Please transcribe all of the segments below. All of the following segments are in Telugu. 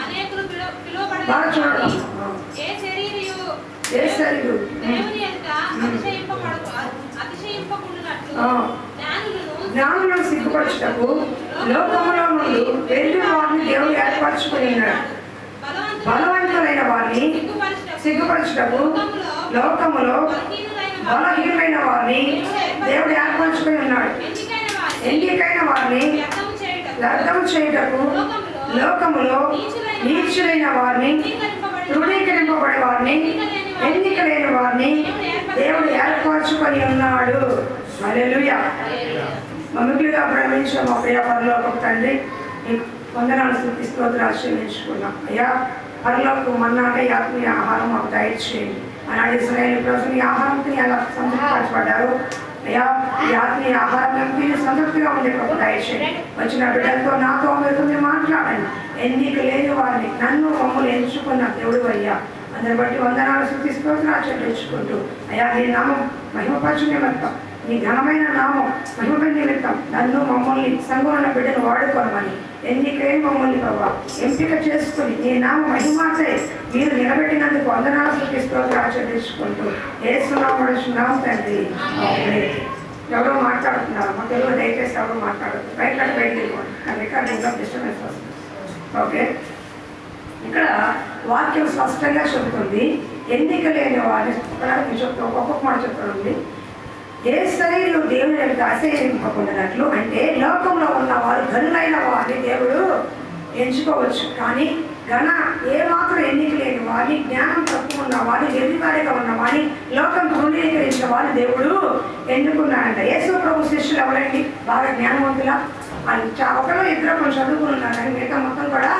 అనేకులు పిలువబడలేదు. ఏ శరీరు దేవుని యొక్క అతిశయింపకుండునట్లు జ్ఞానులను సిగ్గుపరచుటకు లోకములో నుండి వెళ్ళి వారిని దేవుడు ఏర్పరచుకుని ఉన్నాడు. బలవంతులైన వారిని సిగ్గుపరచుటకు లోకములో బలహీనమైన వారిని దేవుడు ఏర్పరచుకుని ఉన్నాడు. ఎన్నికైన వారిని వ్యర్థం చేయుటకు లోకములో నీచులైన వారిని, తృణీకరింపబడే వారిని, ఎన్నిక లేని వారిని దేవుడు ఏర్పరచుకొని ఉన్నాడు. హల్లెలూయా. మమ్మల్నిగా ప్రేమించిన మా ప్రియ పరలోకపు తండ్రి, వందనాలు స్తుతి స్తోత్రాలు ఆశీర్వదించుకున్నాం. అయ్యా, పరలోకపు మన్నాడే ఆత్మీయ ఆహారం మాకు దయచేయండి. ఆనాడు ఇశ్రాయేలు ప్రజలు ఈ ఆహారంతో ఎలా సంతృప్తిపరచబడ్డారు. అయ్యా, ఈ ఆత్మీయ ఆహారం ఎంపీని సంతృప్తిగా ఉండే గొప్ప దయచేయండి. వచ్చిన బిడ్డలతో నాతో మీరు మాట్లాడండి. ఎన్నిక లేని వారిని నన్ను మమ్మల్ని ఎంచుకున్న దేవుడు అయ్యా, అందరి బట్టి వందనాలు స్తుతి స్తోత్రాలు చెల్లించుకుంటూ అయ్యా, నీ నామం మహిమపరచు నిమిత్తం, నీ ఘనమైన నామం మహిమపై నిమిత్తం నన్ను మమ్మల్ని సంగుణ బిడ్డను వాడుకోమని ఎన్నికైన మమ్మల్ని ప్రభావ ఎంపిక చేసుకుని నీ నామ మహిమాతే మీరు నిలబెట్టినందుకు వందనాలు స్తుతి స్తోత్రాలు చెల్లించుకుంటూ యేసు నామమున తండ్రి. ఎవరో మాట్లాడుతున్నారు, మా తెలుగు దయచేసి ఎవరు మాట్లాడుతున్నారు, బయటికి వెళ్ళిపోండి. నా రికార్డింగ్లో డిస్టర్బెన్స్ వస్తుంది. ఓకే, ఇక్కడ వాక్యం స్పష్టంగా చెబుతుంది, ఎన్నిక లేని వారిని చెప్తాం. ఒక్కొక్క మాట చెప్తుంది, ఏ శరీరం దేవుని యొక్క అసహ్యింపకుండానట్లు. అంటే లోకంలో ఉన్న వారు ఘనులైన వారిని దేవుడు ఎంచుకోవచ్చు, కానీ ఏ మాత్రం ఎన్నిక లేని వారిని, జ్ఞానం తక్కువ ఉన్న వారిని, వెర్రివారిగా ఉన్న వారిని, లోకం తృణీకరించిన వారిని దేవుడు ఎన్నుకున్నాడంట. యేసు ప్రభు శిష్యులు ఎవరండి? బాగా జ్ఞానవంతులా? ఒకరు ఇద్దరు కొంచెం చదువుకుని ఉన్నారు, కానీ మిగతా మొత్తం కూడా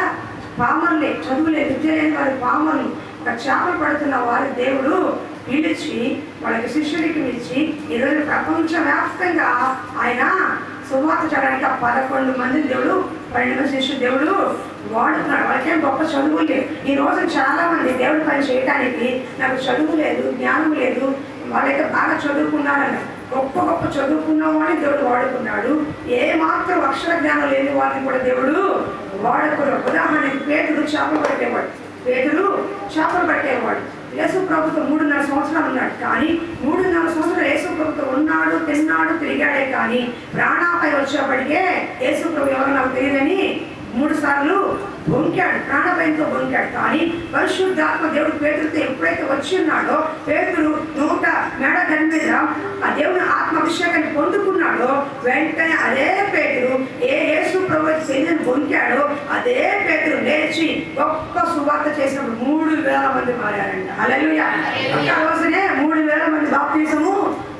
పామర్లే, చదువులే, విద్య లేని వారి పామర్లు. ఒక చేపలు పడుతున్న వారి దేవుడు పిలిచి వాళ్ళకి శిష్యుడికి ఇచ్చి ఈరోజు ప్రపంచవ్యాప్తంగా ఆయన సువార్త చేయడానికి 11 మంది దేవుడు, 12 శిష్యుడు దేవుడు వాడుతున్నాడు. వాళ్ళకేం గొప్ప చదువు లేదు. ఈ రోజు చాలా మంది దేవుడి పని చేయడానికి నాకు చదువు లేదు, జ్ఞానం లేదు, వాళ్ళైతే బాగా చదువుకున్నారని గొప్ప గొప్ప చదువుకున్న వాడిని దేవుడు వాడుకున్నాడు. ఏ మాత్రం అక్షర జ్ఞానం లేని వారిని కూడా దేవుడు వాడుకున్నాడు. ఉదాహరణకి పేతురు చేపలు పట్టేవాడు. యేసు ప్రభుత్వం 3.5 సంవత్సరాలు ఉన్నాడు, కానీ 3.5 సంవత్సరాలు యేసు ప్రభుత్వం ఉన్నాడు, తిన్నాడు, తిరిగాడే. కానీ ప్రాణాపై వచ్చేప్పటికే యేసు ప్రభు ఎవరు నాకు తెలియదని 3 సార్లు బొంకాడు, ప్రాణభయంతో బొంకాడు. కానీ పరిశుద్ధాత్మ దేవుడు పేతురుతో ఎప్పుడైతే వచ్చి ఉన్నాడో, పేతురు నోట మెడ దాని మీద ఆ దేవుని ఆత్మాభిషేకాన్ని పొందుకున్నాడో, వెంటనే అదే పేతురు యేసు ప్రభు తెలియని బొంకాడో అదే పేతురు లేచి గొప్ప సువార్త చేసినప్పుడు 3,000 మంది మారారంట. హల్లెలూయా. ఒక్క రోజునే 3,000 మంది బాప్తిసము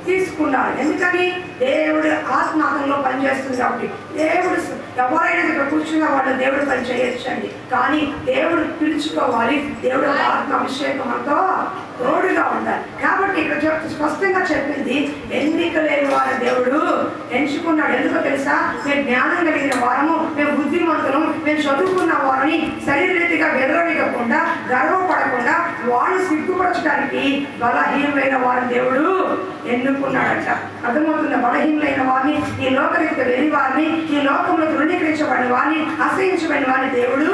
తీసుకున్నారు. ఎందుకని? దేవుడు ఆత్మాత్మలో పనిచేస్తుంది కాబట్టి. దేవుడు ఎవరైనా ఇక్కడ కూర్చున్న వాళ్ళు దేవుడు పని చేయొచ్చండి, కానీ దేవుడు పిలుచుకోవాలి. దేవుడు ఆత్మ అభిషేకంతో తోడుగా ఉండాలి. కాబట్టి ఇక్కడ స్పష్టంగా చెప్పింది, ఎన్నిక లేని వారి దేవుడు ఎంచుకున్నాడు. ఎందుకో తెలుసా? మేము జ్ఞానం కలిగిన వారము, మేము బుద్ధిమంతులం, మేము చదువుకున్న వారిని శరీరరీతిగా వెర్రవేయకుండా, గర్వపడకుండా, వాళ్ళు సిగ్గుపరచడానికి బలహీనమైన వారి దేవుడు ఎన్నుకున్నాడంట. అర్థమవుతున్న? బలహీనమైన వారిని, ఈ లోకరీతిగా వెళ్ళి వారిని, ఈ లోకంలో తృణీకరించబడిన వారిని, అసహించబడిన వారిని దేవుడు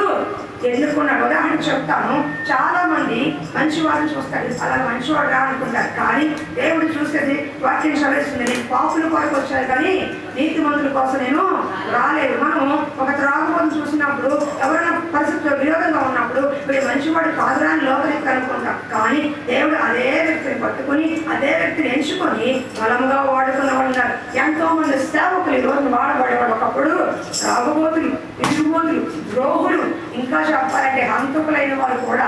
ఎన్నుకున్నాడు. ఉదాహరణ చెప్తాను. చాలా మంది మంచి వారిని చూస్తారు, అలా మంచివాడు రా అనుకుంటారు, కానీ దేవుడు చూసేది వాక్యం చదివిస్తుంది, నేను పాపుల కొరకు వచ్చాను కానీ నీతిమంతుల కోసం నేను రాలేదు. మనము ఒక త్రాగుబోతుని చూసినప్పుడు, ఎవరైనా పరిస్థితుల్లో విరోధంగా ఉన్నప్పుడు వీడు మంచివాడు కాదురా అని లోకరీతిగా అనుకుంటాం, కానీ దేవుడు అదే వ్యక్తిని పట్టుకొని అదే వ్యక్తిని ఎంచుకొని బలంగా వాడుకున్న వాళ్ళు ఉన్నారు. ఎంతో మంది సేవకులు ఈ రోజు వాడబడేవాడు. ఒకప్పుడు త్రాగుబోతులు, విరుగుబోతులు, ద్రోహులు, ఇంకా చెప్పాలంటే హంతకులైన వారు కూడా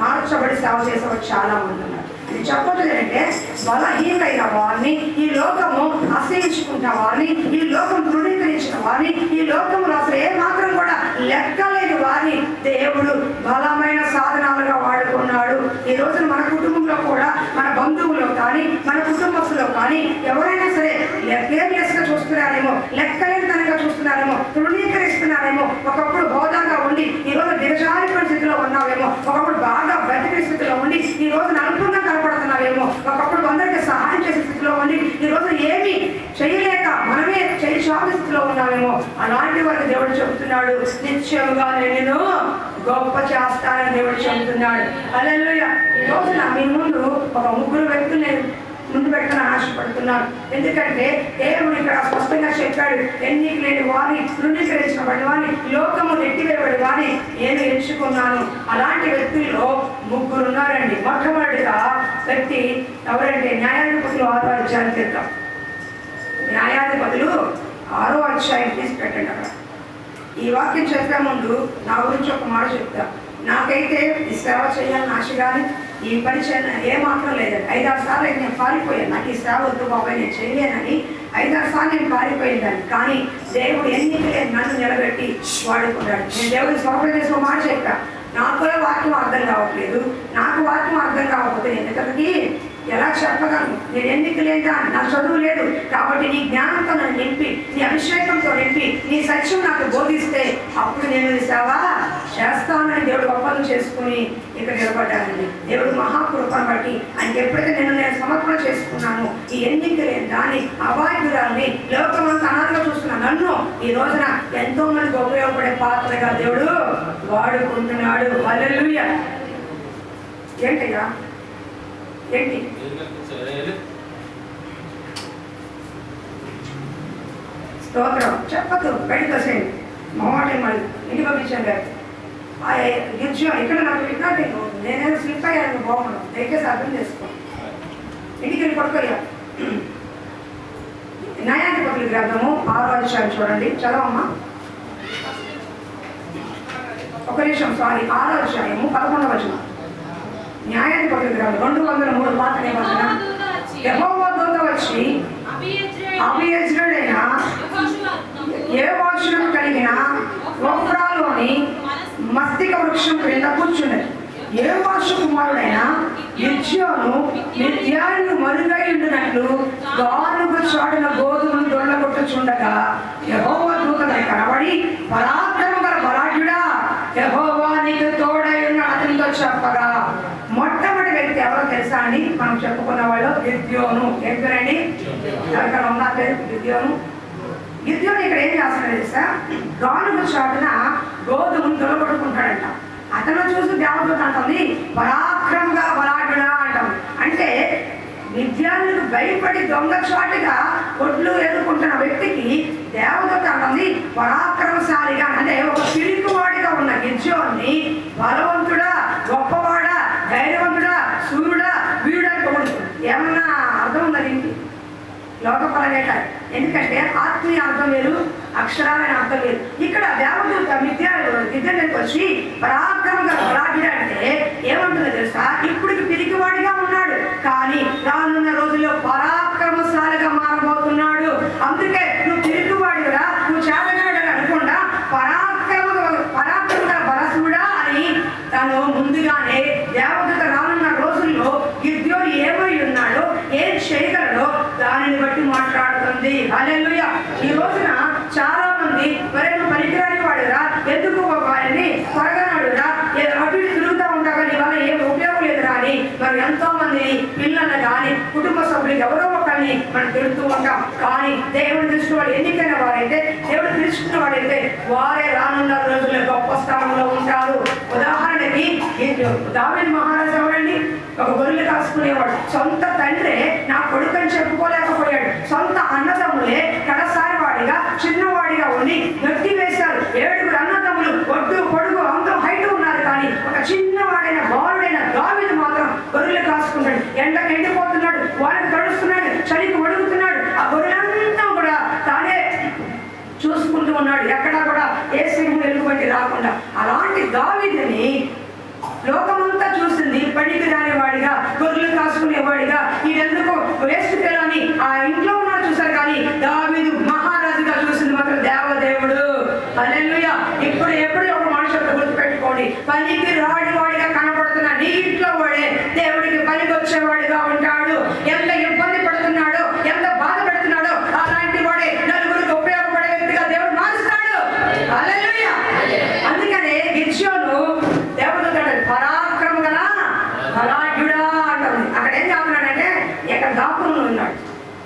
మార్చబడి సేవ చేసేవారు చాలా మంది ఉన్నారు. ఇది చెప్పట్లేదు అంటే బలహీనమైన వారిని, ఈ లోకము అసహించుకుంటున్న వారిని, ఈ లోకం తృణీకరించిన వారిని, ఈ లోకంలో అసలు ఏ మాత్రం కూడా లెక్కలేని వారిని దేవుడు బలమైన సాధనాలుగా వాడుకున్నాడు. ఈ రోజున మన కుటుంబంలో కూడా, మన బంధువుల్లో కానీ, మన కుటుంబస్తులో కానీ ఎవరైనా సరే కేర్లెస్గా చూస్తున్నారేమో, లెక్కలేని తనగా చూస్తున్నారేమో, తృణీకరిస్తున్నారేమో, ఒకప్పుడు హోదాగా ఉండి ఈ రోజు దిగజారిపోయిన స్థితిలో ఉన్నావేమో, ఒకప్పుడు బాగా బ్రతికే స్థితిలో ఉండి ఈ రోజు అల్పంగా కనపడుతున్నావేమో, ఒకప్పుడు అందరికీ సహాయం చేసే స్థితిలో ఉండి ఈ రోజు ఏమి చేయలేక మనమే చేయి స్థితిలో ఉన్నావేమో, అలాంటి వారికి దేవుడు చెబుతున్నాడు, నిత్యముగా నేను గొప్ప చేస్తానని దేవుడు చెబుతున్నాడు. హల్లెలూయా. ఈ రోజున మీ ముందు ఒక ముగ్గురు వ్యక్తులు నేను ముందు పెట్టాలని ఆశపడుతున్నాను. ఎందుకంటే దేవుడు ఇక్కడ స్పష్టంగా చెప్పాడు, ఎన్నిక లేని వారిని, తృణీకరించబడి వారిని, లోకము నెట్టివేయబడి వారిని నేను ఎంచుకున్నాను. అలాంటి వ్యక్తుల్లో ముగ్గురు ఉన్నారండి. మొట్టమొదటిగా వ్యక్తి ఎవరంటే న్యాయాధిపతులు 6వ అధ్యాయం తీద్దాం. న్యాయాధిపతులు 6వ అధ్యాయం తీసి పెట్టండి. అక్కడ ఈ వాక్యం చెప్పే ముందు నా గురించి ఒక మాట చెప్తా. నాకైతే ఈ సేవ చేయాలని ఆశ కానీ ఈ పని చేయాలని ఏమాత్రం లేదండి. 5-6 సార్లు అయితే నేను పారిపోయాను. నాకు ఈ సేవ వద్దు బాబాయ్ నేను చేయలేనని 5-6 సార్లు నేను పారిపోయిందాన్ని. కానీ దేవుడు ఎన్నికలే నన్ను నిలబెట్టి వాడుకున్నాడు. నేను దేవుడిని సమర్పణ చేసి ఒక మాట చెప్పా, నాకు వాక్యం అర్థం కావట్లేదు, నాకు వాక్యం అర్థం కాకపోతే నేను ఇతరులకి ఎలా చెప్పగలను? నేను ఎన్నిక లేదా, నా చదువు లేదు, కాబట్టి నీ జ్ఞానంతో నన్ను నింపి, నీ అభిషేకంతో నింపి, నీ సత్యం నాకు బోధిస్తే అప్పుడు నేను ఈ సేవ చేస్తానని దేవుడు ఒప్పందం చేసుకుని ఇక్కడ నిలబడ్డానండి. దేవుడు మహాకృపను బట్టి ఆయనకి ఎప్పుడైతే నేను సమర్పణ చేసుకున్నాను, ఈ ఎన్నిక లేని దాన్ని, అవాయికురాల్ని, లోకమంతా అనాథగా చూస్తున్న నన్ను ఈ రోజున ఎంతో మందికి ఉపయోగపడే పాత్రగా దేవుడు వాడుకుంటున్నాడు. హల్లెలూయా. ఏంటయ్యా ఏంటి స్తోత్రం చెప్పదు, బయటకు వసేయండి. మొమ్మాట మళ్ళీ ఇంటికి పంపించాను గారు ఇక్కడ నాకు రికార్డింగ్ నేనేదో స్లిప్ అయ్యాను బాగున్నాను, దయచేసి అర్థం చేసుకో. ఇంటికి వెళ్ళి పడుకోయా. న్యాయాధిపతుల గ్రంథము 6వ అధ్యాయం చూడండి, చదవమ్మా. ఒక నిమిషం, సారీ, 6వ అధ్యాయము 11వ వచనం. న్యాయాధిపతుల గ్రంథం 203 పాత నిబంధన. యెహోవా దూత వచ్చి అబీయెజ్రీయుడైన యెహోషువకు కలిగిన ఒఫ్రాలోని మస్తిక వృక్షం క్రింద కూర్చున్నది. యెహోషు కుమారుడైన గిద్యోను మిద్యాను మరుగై ఉండినట్లు గానుగ చాటున గోధుమలు దొండగొట్టుచుండగా యెహోవా దూత కనబడి, పరాక్రమ గల బలాఢ్యుడా, యెహోవా నీకు తోడై ఉన్న అతనితో చెప్పగా. మొట్టమొదటి వ్యక్తి ఎవరో తెలుసా అండి? మనం చెప్పుకున్న వాళ్ళు గిద్యోను. ఏం పేరండి? ఎవరికైనా ఉన్న పేరు గిద్యోను. గిద్యోను ఇక్కడ ఏం చేస్తున్నాడు తెలుసా? గానుగ చాటున గోధుమను దొరకొట్టుకుంటాడంట. అతను చూసి దేవదూత అంటుంది, పరాక్రమంగా బలాఢ్యుడా అంటాం. అంటే విద్యార్థులకు భయపడి దొంగచాటుగా ఒడ్లు ఎదుర్కొంటున్న వ్యక్తికి దేవదూత అంటుంది పరాక్రమశాలిగా. అంటే ఒక పిరికివాడిగా ఉన్న గిద్యోన్ని బలవంతుడా, గొప్పవాడా, ధైర్యవంతుడా, సూర్యుడా, వీరుడా పొగుడు. ఏమన్నా అర్థం ఉన్నది లోకపరంగా కాదు. ఎందుకంటే ఆత్మీయ అర్థం వేరు, అక్షరాలైన అర్థం వేరు. ఇక్కడ దేవదూత విద్యార్థులకు వచ్చి పరాక్రమంగా బలాఢ్యుడు అంటే ఏమంటుందో తెలుసా? ఇప్పటికి పిరికివాడిగా ఉన్నాడు, కానీ రానున్న రోజుల్లో పరాక్రమశాలిగా మారబోతున్నాడు. అందుకే నువ్వు పిరికివాడిగా, నువ్వు చేతగాడిగా అనుకుండా పరాక్రమంగా బలసుడా అని తను ముందుగానే దేవదూత రానున్న రోజుల్లో గిద్యోను ఏమై ఉన్నాడో, ఏం చేయగలడో దానిని బట్టి మాట్లాడుతుంది. హల్లెలూయా. ఈ రోజున చాలా మంది మరేమో పనికిరాని వాడురా, ఎందుకు వారిని త్వరగానాడురా, అటు ఇటు తిరుగుతూ ఉంటాగా నీ వల్ల ఏం ఉపయోగం లేదురా అని మరి ఎంతో మంది పిల్లలను కానీ కుటుంబ సభ్యులు ఎవరో ఒకరిని మనం తిరుగుతూ ఉంటాం. కానీ దేవుడు దృష్టి వాడు ఎన్నికైన వారైతే, దేవుడు పిలుచుకున్న వాడైతే వారే రానున్న రోజుల్లో గొప్ప స్థానంలో ఉంటారు. ఉదాహరణకి దావీదు మహారాజు ఎవరండి? ఒక గొర్రెలు కాసుకునేవాడు. సొంత తండ్రే నా కొడుకు అని చెప్పుకోలేకపోయాడు. సొంత అన్నదమ్ములే కడసారి వాడిగా, చిన్నవాడిగా ఉండి గట్టి వేశారు. 7 అన్నదమ్ములు ఒడ్డు పొడుగు అందరూ హైట్ ఉన్నారు, కానీ ఒక చిన్నవాడైన బాలుడైన దావీదు మాత్రం గొర్రెలు కాసుకుంటాడు. ఎండకు ఎండిపోతున్నాడు, వాడికి తడుస్తున్నాడు, చలికి వడుగుతున్నాడు. ఆ గొర్రెలంతా కూడా తానే చూసుకుంటూ ఉన్నాడు, ఎక్కడా కూడా ఏ సింహం ఎలుగుబంటి రాకుండా. అలాంటి దావీదుని లోకమంతా చూసింది పనికి రానివాడిగా, గొర్రెలు కాసుకునేవాడిగా, ఈడెందుకు వేస్ట్ అని ఆ ఇంట్లో ఉన్నారు చూసారు, కానీ దావీదు మహారాజుగా చూసింది మాత్రం దేవదేవుడు. హల్లెలూయా. ఇప్పుడు ఎప్పుడు ఒక మనుషులతో గుర్తుపెట్టుకోండి, పనికి రాని వాడిగా కనపడుతున్న నీ ఇంట్లో వాడే దేవుడికి పనికి వచ్చేవాడిగా ఉంటాడు. ఎంత ఇబ్బంది పడుతున్నాడో, ఎంత బాధ పెడుతున్నాడో అలాంటి వాడే నలుగురికి ఉపయోగపడే వ్యక్తిగా దేవుడు మారుస్తాడు. హల్లెలూయా. అందుకనే గిద్యోను దేవదూత పరాక్రమ గల బలాఢ్యుడా అంటుంది. అక్కడ ఏం చేస్తున్నాడంటే ఇక్కడ దాక్కుని ఉన్నాడు.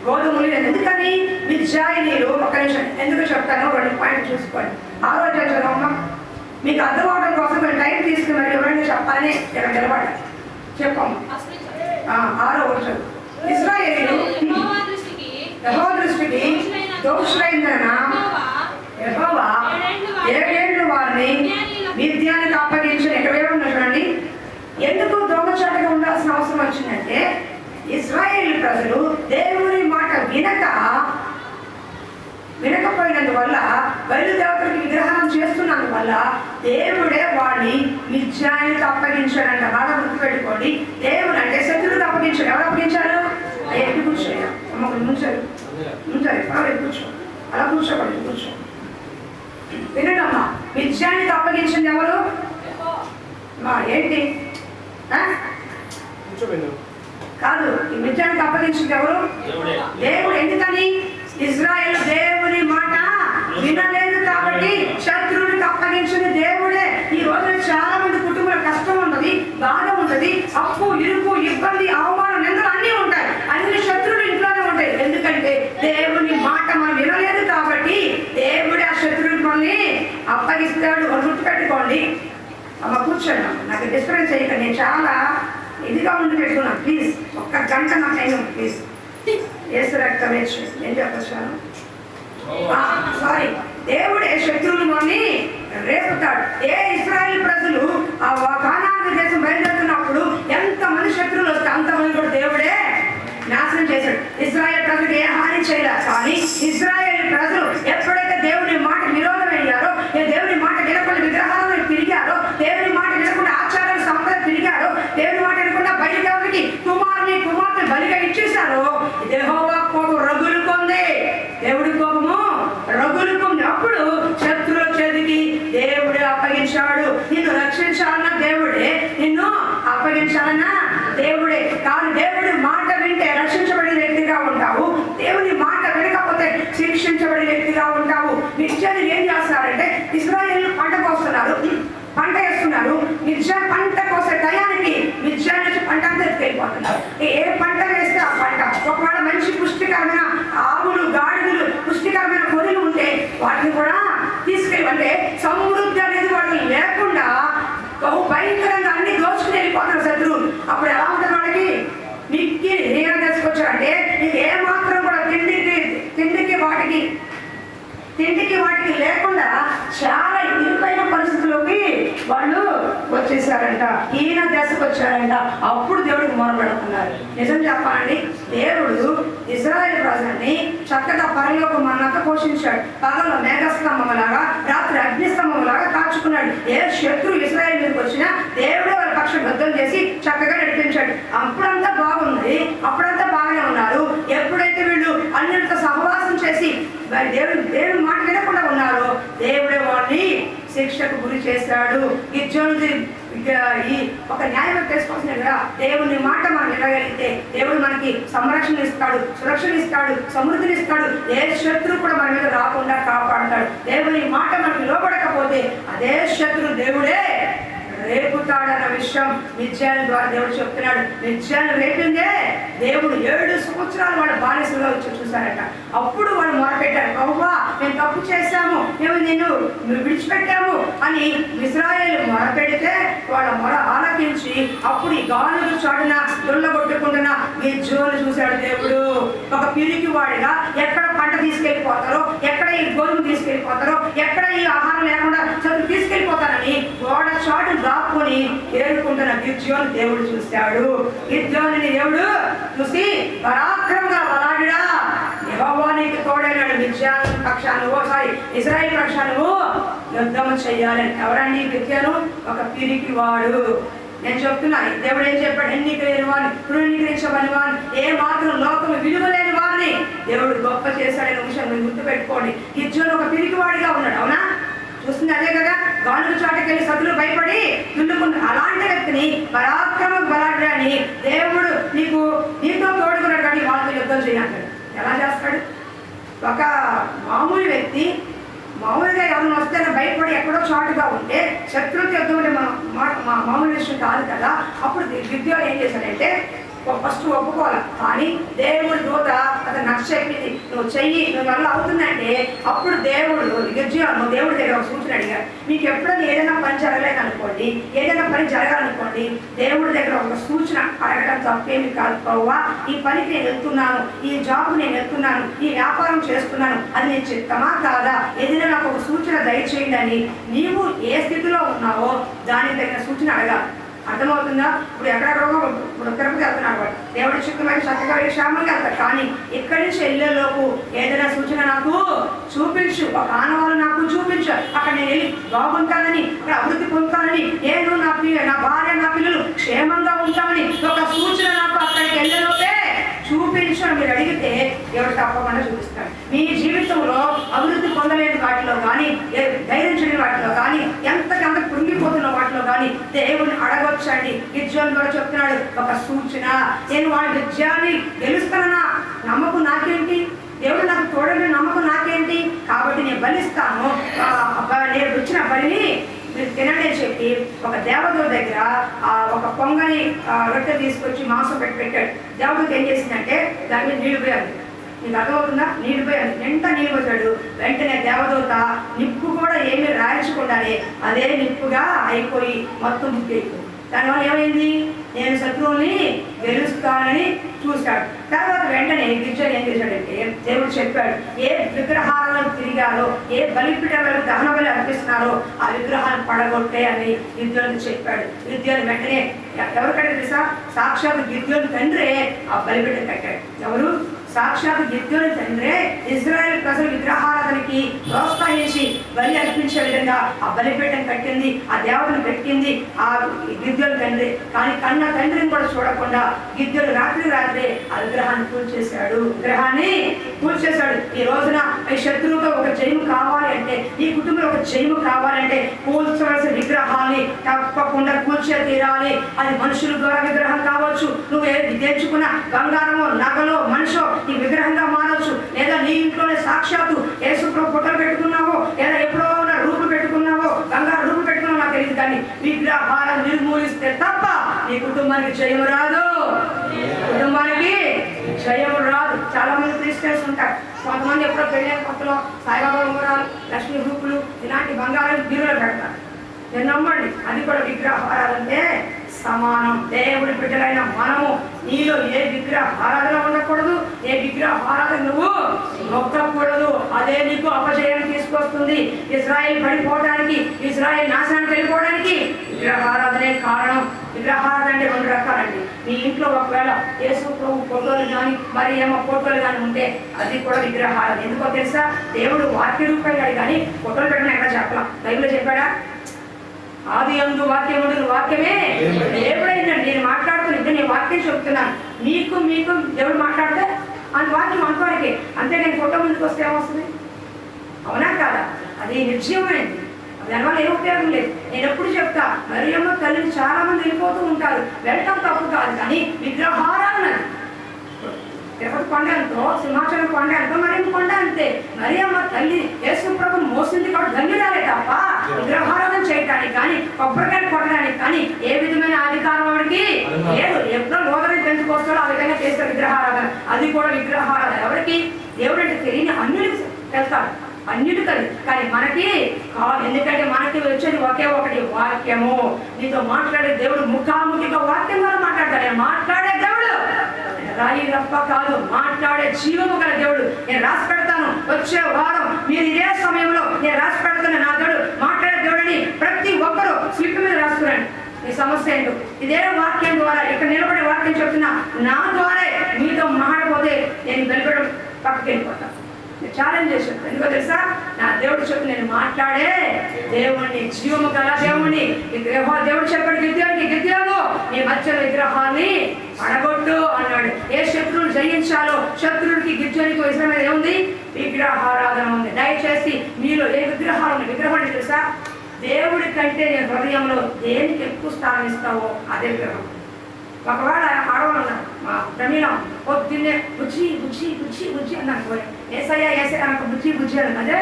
గోధుమలు ఎందుకని మిద్యానీయులు, ఒక్క నిమిషం ఎందుకు చెప్తాను, 2 పాయింట్లు చూసుకోండి. 6వ అధ్యాయం మీకు అర్థం అవడం కోసం మీరు టైం తీసుకుని మరి ఎవరైనా చెప్పాలని ఇక్కడ నిలబడాలి. చెప్పాము 6వ వచనం. ఇశ్రాయేలీయులు యెహోవా దృష్టికి దోషులైన యెహోవా 7 ఏళ్ళు వారిని మిద్యానికి అప్పగించిన. ఎక్కడే ఉన్నా చూడండి. ఎందుకు దొంగచాటుగా ఉండాల్సిన అవసరం వచ్చిందంటే ఇశ్రాయేలు ప్రజలు దేవుని మాట వినకపోయినందువల్ల, బయలుదేవతలకు విగ్రహం చేస్తున్నందువల్ల దేవుడే వాడిని మిద్యానికి అప్పగించాడంట. బాగా గుర్తుపెట్టుకోండి. దేవుడు అంటే శత్రువులకు అప్పగించాడు. ఎవరు అప్పగించారు? ఎక్కి కూర్చోయా అమ్మ, ముంచారు కూర్చో, అలా కూర్చోబడి కూర్చో. వినడమ్మా, మిద్యానికి అప్పగించింది ఎవరు? ఏంటి కాదు, ఈ మిద్యానికి అప్పగించింది ఎవరు? దేవుడు. ఎందుకని? ఇశ్రాయేలు దేవుని మాట వినలేదు కాబట్టి శత్రువులకు అప్పగించింది దేవుడే. ఈ రోజున చాలా మంది కుటుంబాల కష్టం ఉన్నది, బాధ ఉన్నది, అప్పు, ఇరుకు, ఇబ్బంది, అవమానం, నిందలు అన్నీ ఉంటాయి. అన్ని శత్రువులు ఇంట్లోనే ఉంటాయి. ఎందుకంటే దేవుని మాట మనం వినలేదు కాబట్టి దేవుడే ఆ శత్రువులు మనల్ని అప్పగిస్తాడు. గుర్తుపెట్టుకోండి. అమ్మ కూర్చోండి, నాకు డిస్టర్బెన్స్ అయ్యి నేను చాలా ఇదిగా ఉండి పెట్టుకున్నాను. ప్లీజ్ 1 గంట నాకు అయినా ప్లీజ్. ఏసు రక్తం ఏం చెప్పొచ్చాను? సారీ, దేవుడే శత్రువులు మనల్ని రేపుతాడు. ఇశ్రాయేలు ప్రజలు ఆ కానాను దేశం బయలుదేరుతున్నప్పుడు ఎంతమంది శత్రువులు వస్తే అంతమంది కూడా దేవుడే నాశనం చేశాడు. ఇశ్రాయేలు ప్రజలకు ఏ హాని చేయలేదు. కానీ ఇశ్రాయేలు ప్రజలు ఎప్పుడైతే దేవుని మాట విరోధం అయ్యారో, దేవుని మాట వినకుండా విగ్రహాలను తిరిగారో, దేవుని మాట వినకుండా ఆచారాలు సంపదలు తిరిగారో, దేవుని మాట వినకుండా బయలుదేవరికి కుమార్తె బలిగా ఇచ్చేశారో, యెహోవా కోపం రగులుకుంది. దేవుడి కోపము రగులుకుంది. అప్పుడు శత్రువుల చేతికి దేవుడే అప్పగించాడు. నిన్ను రక్షించాలన్న దేవుడే, నిన్ను అప్పగించాలన్న దేవుడే. కానీ దేవుడి మాట వింటే రక్షించబడిన వ్యక్తిగా ఉంటావు. దేవుని మాట వినకపోతే శిక్షించబడిన వ్యక్తిగా ఉంటావు. మిద్యాను ఏం చేస్తున్నారంటే ఇశ్రాయేలు పంట కోస్తున్నారు, పంట వేస్తున్నారు. మిద్యాను పంట కోసే టయానికి మిద్యాను నుంచి పంట అంతా ఎత్తుకెళ్ళిపోతున్నారు. ఏ పంట వేస్తే ఆ పంట, ఒకవేళ మంచి పుష్టికరమైన ఆవులు, గాడిదలు, పుష్టికరమైన గొర్రెలు ఉంటే వాటిని కూడా తీసుకెళ్ళి, అంటే సమృద్ధి అనేది వాటిని లేకుండా బహు భయంకరంగా అన్ని దోచుకుని వెళ్ళిపోతున్నారు శత్రువులు. అప్పుడు ఎలా ఉంటుంది వాళ్ళకి? మిక్కి నేను తీసుకొచ్చారంటే నీకు ఏమాత్రం కూడా తిండికి వాటికి లేకుండా చాలా ఇరుకైన పరిస్థితుల్లోకి వాళ్ళు వచ్చేసారంట. ఈయన దశకు వచ్చారంట. అప్పుడు దేవుడికి మొరపెడుతున్నారు. నిజం చెప్పాలండి, దేవుడు ఇశ్రాయేలు ప్రజల్ని చక్కగా పరలోకం మన్నాక పోషించాడు. పగల్లో మేఘస్తంభంలాగా, రాత్రి అగ్నిస్తంభంలాగా కాచుకున్నాడు. ఏ శత్రు ఇశ్రాయేలు మీదకి వచ్చినా దేవుడే వాళ్ళ పక్షం యుద్ధం చేసి చక్కగా నడిపించాడు. అప్పుడంతా బాగుంది, అప్పుడంతా బాగానే ఉన్నారు. ఎప్పుడైతే వీళ్ళు అన్నిటితో సహవాసం చేసి దేవుడి మాట వినకుండా ఉన్నారో, దేవుడే వాడిని శిక్షకు గురి చేశాడు. ఈ ఒక న్యాయం తెలుసుకోవాల్సింది కదా. దేవుని మాట మనం వినగలిగితే దేవుడు మనకి సంరక్షణ ఇస్తాడు, సురక్షణ ఇస్తాడు, సమృద్ధిని ఇస్తాడు. ఏ శత్రువు కూడా మన మీద రాకుండా కాపాడతాడు. దేవుని మాట మనకి లోపడకపోతే అదే శత్రువు దేవుడే రేపుతాడన్న విషయం మిద్యాను ద్వారా దేవుడు చెప్తున్నాడు. మిద్యాను రేపిందే దేవుడు 7 సంవత్సరాలు వాళ్ళ బానిసలుగా వచ్చి చూశారట. అప్పుడు వాళ్ళు మొరపెట్టారు, యెహోవా మేము తప్పు చేశాము, మేము నిన్ను విడిచిపెట్టాము అని ఇశ్రాయేలు మొరపెడితే వాళ్ళ మొర ఆలకించి అప్పుడు ఈ గానుగ చాటున దొల్లగొట్టుకుంటున్న మిద్యాను చూశాడు దేవుడు. ఒక పిరికి వాడిగా ఎక్కడ పంట తీసుకెళ్ళిపోతారో, ఎక్కడ ఈ గోధుమ తీసుకెళ్ళిపోతారో, ఎక్కడ ఈ ఆహారం లేకుండా చదువు తీసుకెళ్ళిపోతారని గోడ చాటు దాక్కుని ఏరుకుంటున్న గిద్యోను దేవుడు చూశాడు. గిద్యోనుని దేవుడు చూసి పరాక్రమంగా బలాఢ్యుడా, యెహోవా నీకు తోడైనాడు, మిద్యాను పక్షాను ఇశ్రాయేలు పక్షాను యుద్ధం చెయ్యాలని. ఎవరండి గిద్యోను? ఒక పిరికి వాడు. నేను చెప్తున్నా, దేవుడు ఏం చెప్పాడు? ఎన్నిక లేని వారిని, తృణీకరించబడిన వారిని, ఏ మాత్రం లోకము విలువ లేని వారిని దేవుడు గొప్ప చేశాడనే విషయం మీరు గుర్తుపెట్టుకోండి. గిద్యోను ఒక పిరికివాడిగా ఉన్నాడు. అవునా? చూస్తుంది అదే కదా. గానుగ చాటుకెళ్ళి శత్రువులు భయపడి దున్నుకున్న అలాంటి వ్యక్తిని పరాక్రమ బలాఢ్యాన్ని దేవుడు నీతో తోడుకున్నాడు కానీ వాళ్ళతో యుద్ధం చేయాలి. ఎలా చేస్తాడు? ఒక మామూలు వ్యక్తి మామూలుగా ఎవరిని వస్తే భయపడి ఎక్కడో చాటుగా ఉంటే శత్రువుతో యుద్ధం అంటే మామూలు విషయం కాదు కదా. అప్పుడు గిద్యోను ఏం చేశాడంటే ఫస్ట్ ఒప్పుకోవాలి. కానీ దేవుడి దూత అతను నచ్చ చెప్పింది, నువ్వు చెయ్యి, నువ్వు వల్ల అవుతుందంటే అప్పుడు దేవుడు నువ్వు దేవుడి దగ్గర ఒక సూచన అడిగాడు. మీకు ఎప్పుడైనా ఏదైనా పని జరగలేదనుకోండి, ఏదైనా పని జరగాలనుకోండి, దేవుడి దగ్గర ఒక సూచన అడగడం తప్పేమి కాదు. ప్రభువా, ఈ పనికి నేను వెళ్తున్నాను, ఈ జాబ్ నేను వెళ్తున్నాను, ఈ వ్యాపారం చేస్తున్నాను, అది నేను చిత్తమా కాదా, ఏదైనా నాకు ఒక సూచన దయచేయండి అని నీవు ఏ స్థితిలో ఉన్నావో దానికి తగిన సూచన అడగాలి. అర్థమవుతుందా? ఇప్పుడు ఎక్కడెక్కడో ఇప్పుడు తిరుపతి వెళ్తున్నాడు వాడు, దేవుడి చిత్తమైన చక్కగా క్షేమంగా వెళ్తాడు. కానీ ఇక్కడి నుంచి వెళ్ళేలోపు ఏదైనా సూచన నాకు చూపించు, ఒక ఆనవాళ్ళు నాకు చూపించు, అక్కడ నేను వెళ్ళి బాగుంటానని, అక్కడ అభివృద్ధి పొందుతానని, నేను నా భార్య నా పిల్లలు క్షేమంగా ఉంటామని ఒక సూచన నాకు అక్కడికి వెళ్ళేలోపే చూపించు అని మీరు అడిగితే దేవుడు తప్పకుండా చూపిస్తాడు. మీ జీవితంలో అభివృద్ధి పొందలేని వాటిలో కానీ, ధైర్యం చేయని వాటిలో కానీ, ఎంతకంత కృంగిపోతున్న వాటిలో కానీ దేవుడిని అడగొచ్చండి. గిద్యోను కూడా చెప్తున్నాడు, ఒక సూచన, నేను వాళ్ళ విజయాన్ని గెలుస్తానన్నా నమ్మకం నాకేంటి, దేవుడు నాకు తోడని నమ్మకం నాకేంటి, కాబట్టి నేను బలిస్తాను, నేను వచ్చిన బలిని మీరు తినండి అని చెప్పి ఒక దేవదూత దగ్గర ఒక పొంగని రొట్టె తీసుకొచ్చి మాంసం పెట్టాడు. దేవదూత ఏం చేసిందంటే దాని మీద నీళ్ళు పోయాలి. నీకు అర్థమవుతుందా? నీళ్ళు పోయాలి, నింట నీళ్ళు పోతాడు. వెంటనే దేవదూత నిప్పు కూడా ఏమీ రాయించకుండానే అదే నిప్పుగా అయిపోయి మొత్తం బుద్ధి అయిపోయింది. దానివల్ల ఏమైంది? నేను శత్రువుని గెలుస్తానని చూశాడు. తర్వాత వెంటనే గిద్యోను ఏం చేశాడంటే దేవుడు చెప్పాడు, ఏ విగ్రహాలను తిరిగారో, ఏ బలిపీఠాలకు దహన బలి అర్పిస్తున్నారో ఆ విగ్రహాలను పడగొట్టే అని గిద్యోను చెప్పాడు. గిద్యోను వెంటనే ఎవరికంటే తెలుసా? సాక్షాత్ గిద్యోను తండ్రే ఆ బలిపీఠం కట్టాడు. ఎవరు? సాక్షాత్ గిద్యోను తండ్రే ఇజ్రాయెల్ ప్రజలు విగ్రహారాధనకి ప్రోత్సహించి బలి అర్పించే విధంగా ఆ బలిపీఠం కట్టింది, ఆ దేవతను పెట్టింది ఆ గిద్యోను తండ్రి. కానీ కన్న తండ్రిని కూడా చూడకుండా గిద్యోను రాత్రి ఆ విగ్రహాన్ని కూల్చేశాడు. ఈ రోజున ఈ శత్రువుతో ఒక జయము కావాలి అంటే, ఈ కుటుంబంలో ఒక జయము కావాలంటే కూల్చవలసిన విగ్రహాన్ని తప్పకుండా కూల్చే తీరాలి. అది మనుషుల ద్వారా విగ్రహం కావచ్చు, నువ్వు తెచ్చుకున్న బంగారమో నగలో మనిషో నీ విగ్రహంగా మారవచ్చు, లేదా నీ ఇంట్లోనే సాక్షాత్తు యేసుప్రభు ఫోటోలు పెట్టుకున్నావో, లేదా ఎప్పుడో రూపులు పెట్టుకున్నావో, బంగారు రూపులు పెట్టుకున్నావో నాకు తెలియదు. కానీ విగ్రహాలను నిర్మూలిస్తే తప్ప నీ కుటుంబానికి జయము రాదు, కుటుంబానికి జయము రాదు. చాలా మంది క్రిస్టియన్స్ ఉంటారు, కొంతమంది ఎప్పుడో పెళ్ళైన కొత్తలో సాయిబాబా ఉంగరాలు, లక్ష్మీ రూపులు ఇలాంటి బంగారాలు బీరులో పెడతారు. నేను నమ్మండి, అది కూడా విగ్రహారాధంటే సమానం. దేవుడి బిడ్డలైన మనము నీలో ఏ విగ్రహ ఆరాధన ఉండకూడదు, ఏ విగ్రహ ఆరాధన నువ్వు నొక్కకూడదు. అదే నీకు అపజయాన్ని తీసుకొస్తుంది. ఇజ్రాయెల్ పడిపోవడానికి, ఇజ్రాయెల్ నాశనానికి వెళ్ళిపోవడానికి విగ్రహారాధనే కారణం. విగ్రహారాధన అంటే రెండు రకాలండి. మీ ఇంట్లో ఒకవేళ యేసు ప్రభు ఫోటోలు కానీ మరి ఏమో ఫోటోలు కానీ ఉంటే అది కూడా విగ్రహారాధన. ఎందుకో తెలుసా? దేవుడు వాక్య రూపాయలు కానీ ఫోటోలు పెట్టిన ఎక్కడ చెప్పలా. బైబిల్లో చెప్పాడా? ఆది యందు వాక్యం ఉండదు, వాక్యమే దేవుడైందండి. నేను మాట్లాడుతున్నా, నేను వాక్యం చెప్తున్నాను. మీకు దేవుడు మాట్లాడితే అది వాక్యం అంతవరకే. అంతే నేను ఫోటో ముందుకు వస్తే ఏమొస్తుంది? అవునా కాదా? అది నిశ్చయమైంది. దానివల్ల ఏ ఉపయోగం లేదు. నేను ఎప్పుడు చెప్తా, మరియమ్మ తల్లిని చాలా మంది వెళ్ళిపోతూ ఉంటారు, వెళ్ళటం తప్పు కాదు. కానీ విగ్రహారాధన తిరుపతి కొండ ఎంతో, సింహాచలం కొండ ఎంతో, మరియమ్మ కొండ అంతే. మరియమ్మ తల్లి యేసు ప్రభు మోసింది కాబట్టి ధన్యురాలే తప్ప విగ్రహారాధన చేయటానికి కానీ, కొబ్బరికాయలు కొట్టడానికి కానీ ఏ విధమైన అధికారం వాడికి లేదు. ఎప్పుడో లోదరి పెంచుకొస్తాడో ఆ విధంగా చేస్తారు విగ్రహారాధన. అది కూడా విగ్రహారాధన. ఎవరికి? దేవుడు అంటే తెలియని అన్యుడికి వెళ్తాడు, అన్యుడు కలిగి. కానీ మనకి కాదు, ఎందుకంటే మనకి వచ్చేది ఒకే ఒకటి వాక్యము. నీతో మాట్లాడే దేవుడు ముఖాముఖిగా వాక్యం ద్వారా మాట్లాడతాడు. నేను మాట్లాడే దేవుడు రాయి రప్ప కాదు, మాట్లాడే జీవము గల దేవుడు. నేను రాసి పెడతాను వచ్చే వారం మీరు ఇదే సమయంలో నేను రాసి పెడతాను నా దేవుడు మాట్లాడే దేవుడని ప్రతి ఒక్కరూ స్లిప్ మీద రాసుకురండి. ఈ సమస్య ఏంటో ఇదే వాక్యం ద్వారా ఇక్కడ నిలబడే వాక్యం చెప్తున్నా, నా ద్వారా మీతో మాట్లాడిపోతే నేను వెలుపడం పక్కకి వెళ్ళిపోతాను. ఛాలెంజ్ చేశాను. ఎందుకో తెలుసా? నా దేవుడు చెప్పి నేను మాట్లాడే దేవుణ్ణి, జీవము గల దేవుణ్ణి. దేవుడు చెప్పాడు గిద్యోను నీ మధ్య విగ్రహాన్ని పడగొట్టు అన్నాడు. ఏ శత్రువులు జయించాలో శత్రువుడికి గిద్యోనికి విషయం ఏముంది? విగ్రహారాధన ఉంది. దయచేసి మీలో ఏ విగ్రహాలు ఉన్నాయి? విగ్రహం అంటే తెలుసా? దేవుడి కంటే నేను హృదయంలో దేనికి ఎక్కువ స్థానం ఇస్తావో అదే విగ్రహం. ఒకవేళ ఆడవాళ్ళు ఉన్నారు, మా ప్రమీలం పొద్దున్నే బుజ్జి బుజ్జి బుజ్జి బుజ్జి అని అనుకోవాలి, ఏసయ్యా నాకు బుజ్జి అని అదే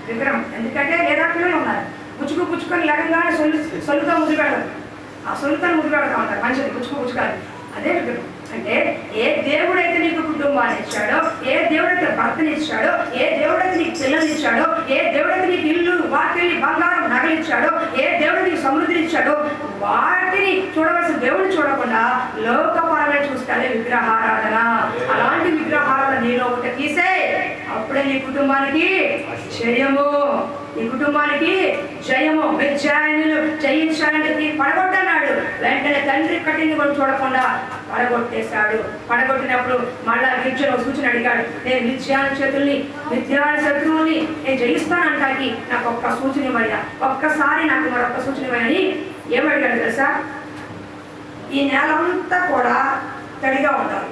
విగ్రహం. ఎందుకంటే లేదా పిల్లలు ఉన్నారు, పుచ్చుకొని లగంగానే సొల్లుతో ముద్దు పెడతారు, ఆ సొల్లుతో ముద్దు పెడతా ఉంటారు మనిషిని పుచ్చుకోవాలి. అదే విగ్రహం. అంటే ఏ దేవుడైతే నీకు కుటుంబాన్ని ఇచ్చాడో, ఏ దేవుడు భర్తనిచ్చాడో, ఏ దేవుడైతే నీకు పిల్లనిచ్చాడో, ఏ దేవుడైతే నీకు ఇల్లు వాకిలి బంగారం నగలిచ్చాడో, ఏ దేవుడు నీకు సమృద్ధినిచ్చాడో వాటిని చూడవలసిన దేవుడిని చూడకుండా లోకపరమే చూస్తాడే విగ్రహారాధన. అలాంటి విగ్రహారాధన నీలో ఒకటి తీసే, అప్పుడే నీ కుటుంబానికి జయము, నీ కుటుంబానికి జయము. మిద్యానీయులు జయించాలని పడగొట్టన్నాడు. వెంటనే తండ్రి కట్టింది కూడా చూడకుండా పడగొట్టేశాడు. పడగొట్టినప్పుడు మళ్ళా గిర్జను సూచన అడిగాడు, నేను మిద్యాను చేతుల్ని, మిద్యాను శత్రువుల్ని నేను జయిస్తానంటానికి నాకు ఒక్క సూచన ఇవ్వయ్యా, ఒక్కసారి నాకు మరొక సూచన ఇవ్వని ఏమడిగాడు తెలుసా? ఈ నేల అంతా కూడా తడిగా ఉండాలి,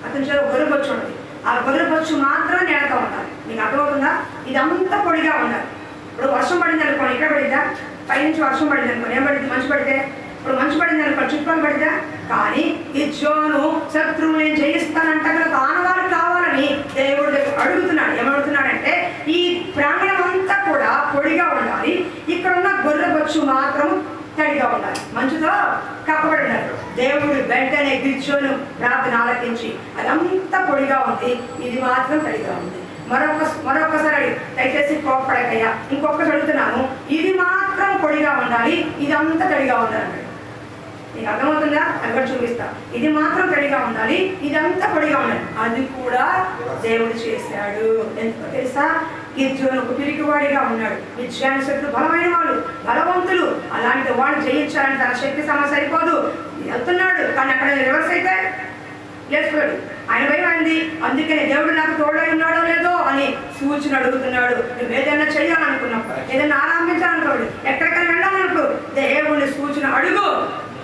అతని చేత గొర్రెబొచ్చు ఉన్నది, ఆ గొర్రెబొచ్చు మాత్రం నేలగా ఉండాలి. మీకు అర్థమవుతుందా? ఇదంతా పొడిగా ఉండాలి. ఇప్పుడు వర్షం పడింది అనుకోండి, ఇక్కడ పడిద్దా? పైనుంచి వర్షం పడింది అనుకోండి, ఏం పడింది? మంచు పడితే. ఇప్పుడు మంచు పడింది అనుకోండి, చుట్టుపక్కల పడిద్దా? కానీ గిద్యోను శత్రువుని నేను జయిస్తానంట ఆనవాళ్ళు కావాలని దేవుడు దగ్గర అడుగుతున్నాడు. ఏమడుగుతున్నాడంటే ఈ ప్రాంగణం అంతా కూడా పొడిగా ఉండాలి, ఇక్కడ ఉన్న గొర్రెబొచ్చు మాత్రం తడిగా ఉండాలి, మంచుతో కప్పబడి ఉన్నారు. దేవుడు వెంటనే గిద్యోను ప్రార్థన ఆలకించి అదంతా పొడిగా ఉంది, ఇది మాత్రం తడిగా ఉంది. మరొకసారి దయచేసి కోపడకయ్యా, ఇంకొకటి అడుగుతున్నాను, ఇది మాత్రం పొడిగా ఉండాలి, ఇదంతా తడిగా ఉండాలి. నీకు అర్థమవుతుందా? అది కూడా చూపిస్తా. ఇది మాత్రం తడిగా ఉండాలి, ఇదంతా పొడిగా ఉండాలి. అది కూడా దేవుడు చేశాడు. ఎందుకో తెలుసా? గిద్యోను ఒక పిరికివాడిగా ఉన్నాడు. మిద్యాను శత్రులు బలమైన వాళ్ళు, బలవంతులు. అలాంటి వాళ్ళు జయించాలని తన శక్తి సమస్య సరిపోదు, వెళ్తున్నాడు. కానీ అక్కడ రివర్స్ అయితే లేచిపోయాడు. ఆయన భయం అయింది. అందుకనే దేవుడు నాకు తోడై ఉన్నాడో లేదో అని సూచన అడుగుతున్నాడు. నువ్వు ఏదైనా చేయాలనుకున్నప్పుడు, ఏదైనా ఆరంభించాలనుకోడు, ఎక్కడికైనా వెళ్ళాలనుకో, దేవుని సూచన అడుగు.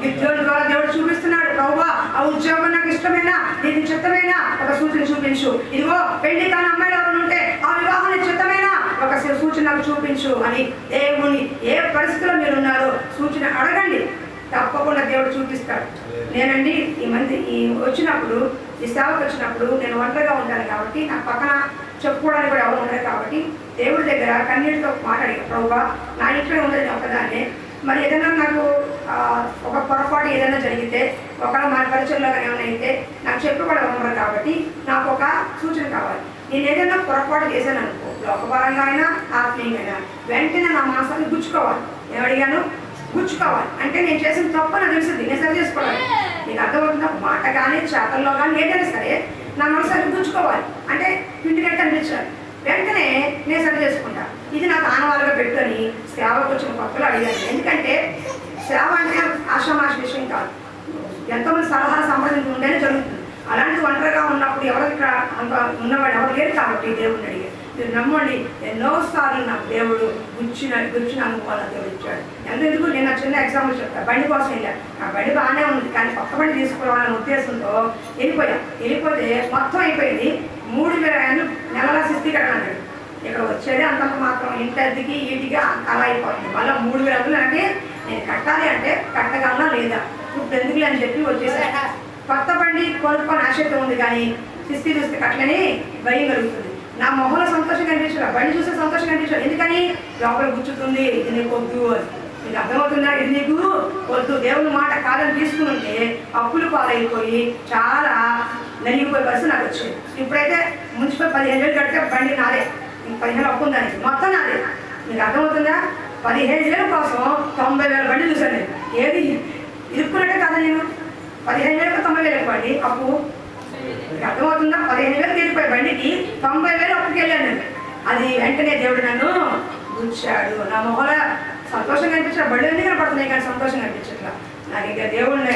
గిద్యోను ద్వారా దేవుడు చూపిస్తున్నాడు, ప్రభువా ఆ ఉద్యోగం నాకు ఇష్టమైనా, నీకు చిత్తమైనా ఒక సూచన చూపించు. ఇదిగో పెళ్లి కాని అమ్మాయిలు ఎవరు ఉంటే ఆ వివాహానికి చిత్తమైనా ఒక సూచన నాకు చూపించు అని దేవుని ఏ పరిస్థితిలో మీరు ఉన్నారో సూచన అడగండి, తప్పకుండా దేవుడు చూపిస్తాడు. నేనండి ఈ వచ్చినప్పుడు, ఈ సేవకు వచ్చినప్పుడు నేను ఒంటరిగా ఉంటాను కాబట్టి, నాకు పక్కన చెప్పుకోవడానికి కూడా ఎవరు ఉండరు కాబట్టి దేవుడి దగ్గర కన్నీటితో మాట్లాడి, ప్రభువా నా ఇంట్లో ఉండదు ఒకదాన్ని, మరి ఏదైనా నాకు ఒక పొరపాటు ఏదైనా జరిగితే, ఒకవేళ మన పరిచయంలో కానీ ఏమైనా అయితే నాకు చెప్పుకోవడం ఉండరు కాబట్టి నాకు ఒక సూచన కావాలి. నేను ఏదైనా పొరపాటు చేశాను అనుకో, లోకపరంగా అయినా ఆత్మీయంగా అయినా, వెంటనే నా మనసాన్ని గుచ్చుకోవాలి. ఏమడిగాను? గుచ్చుకోవాలి. అంటే నేను చేసిన తప్పు నాకు తెలుస్తుంది, నేను సరి చేసుకోవాలి. నీకు అర్థమవుతుందా? మాట కానీ చేతల్లో కానీ ఏదైనా సరే నా మనసాన్ని గుచ్చుకోవాలి. అంటే ఇంటికంటే అనిపించాలి, వెంటనే నేను సరి చేసుకుంటా. ఇది నాకు ఆనవాళ్ళగా పెట్టుకొని సేవకు వచ్చిన కొత్తలో అడిగాను. ఎందుకంటే సేవ అంటే ఆషామాష విషయం కాదు, ఎంతోమంది సలహాలు సంప్రదించి ఉంటేనే జరుగుతుంది. అలాంటి ఒంటరిగా ఉన్నప్పుడు ఎవరు ఇక్కడ అంత ఉన్నవాడు ఎవరు లేరు కాబట్టి దేవుడిని అడిగారు. మీరు నమ్మండి, ఎన్నోసార్లు నాకు దేవుడు గుచ్చిన అనుభవాలు దేవుడు ఇచ్చాడు. ఎందుకు నేను చిన్న ఎగ్జాంపుల్ చెప్తాను. బండి కోసం వెళ్ళాను, ఆ బండి బాగానే ఉంది, కానీ కొత్త బండి తీసుకోవాలనే ఉద్దేశంతో వెళ్ళిపోతే మొత్తం అయిపోయింది. 3,000 నెలల శిస్తి కట్టాడు. ఇక్కడ వచ్చేది అంతంత మాత్రం, ఇంటి అద్దెకి వీటికి అలా అయిపోతుంది. మళ్ళీ 3,000 అంటే నేను కట్టాలి అంటే కట్టగలనా లేదా, ఇప్పుడు ఎందుకులే అని చెప్పి వచ్చేసాను. కొత్త బండి కొనుక్కొని ఆశతో ఉంది, కానీ శిస్తి చూస్తే కట్టలని భయం కలుగుతుంది. నా మొహంలో సంతోషం కనిపించదు, బండి చూస్తే సంతోషం కనిపించదు. ఎందుకని? లోపల గుచ్చుతుంది, ఇది నీకు వద్దు అని. మీకు అర్థమవుతుందా? ఇది నీకు వద్దు, దేవుని మాట కాదని తీసుకుని ఉంటే అప్పులు పాలైపోయి చాలా నలిగిపోయే పరిస్థితి నాకు వచ్చేది. ఇప్పుడైతే మున్సిపల్ 15,000 కడితే బండి నాదే, 15,000 అప్పు ఉందానికి మొత్తం నాదే. మీకు అర్థమవుతుందా? 15,000 కోసం 90,000 బండి చూసాను నేను. ఏది ఇరుక్కున్నట్టే కదా, నేను 15,000 90,000 బండి అప్పు. మీకు అర్థమవుతుందా? 15,000 తీరిపోయే బండికి 90,000 అప్పుకి వెళ్ళాను నేను. అది వెంటనే దేవుడు నన్ను గుచ్చాడు. నా మొహల సంతోషం కనిపించాడు, బళ్ళు ఎందుకు కనపడుతున్నాయి కానీ సంతోషం కనిపించట్లా. నాకు ఇంకా దేవుడిని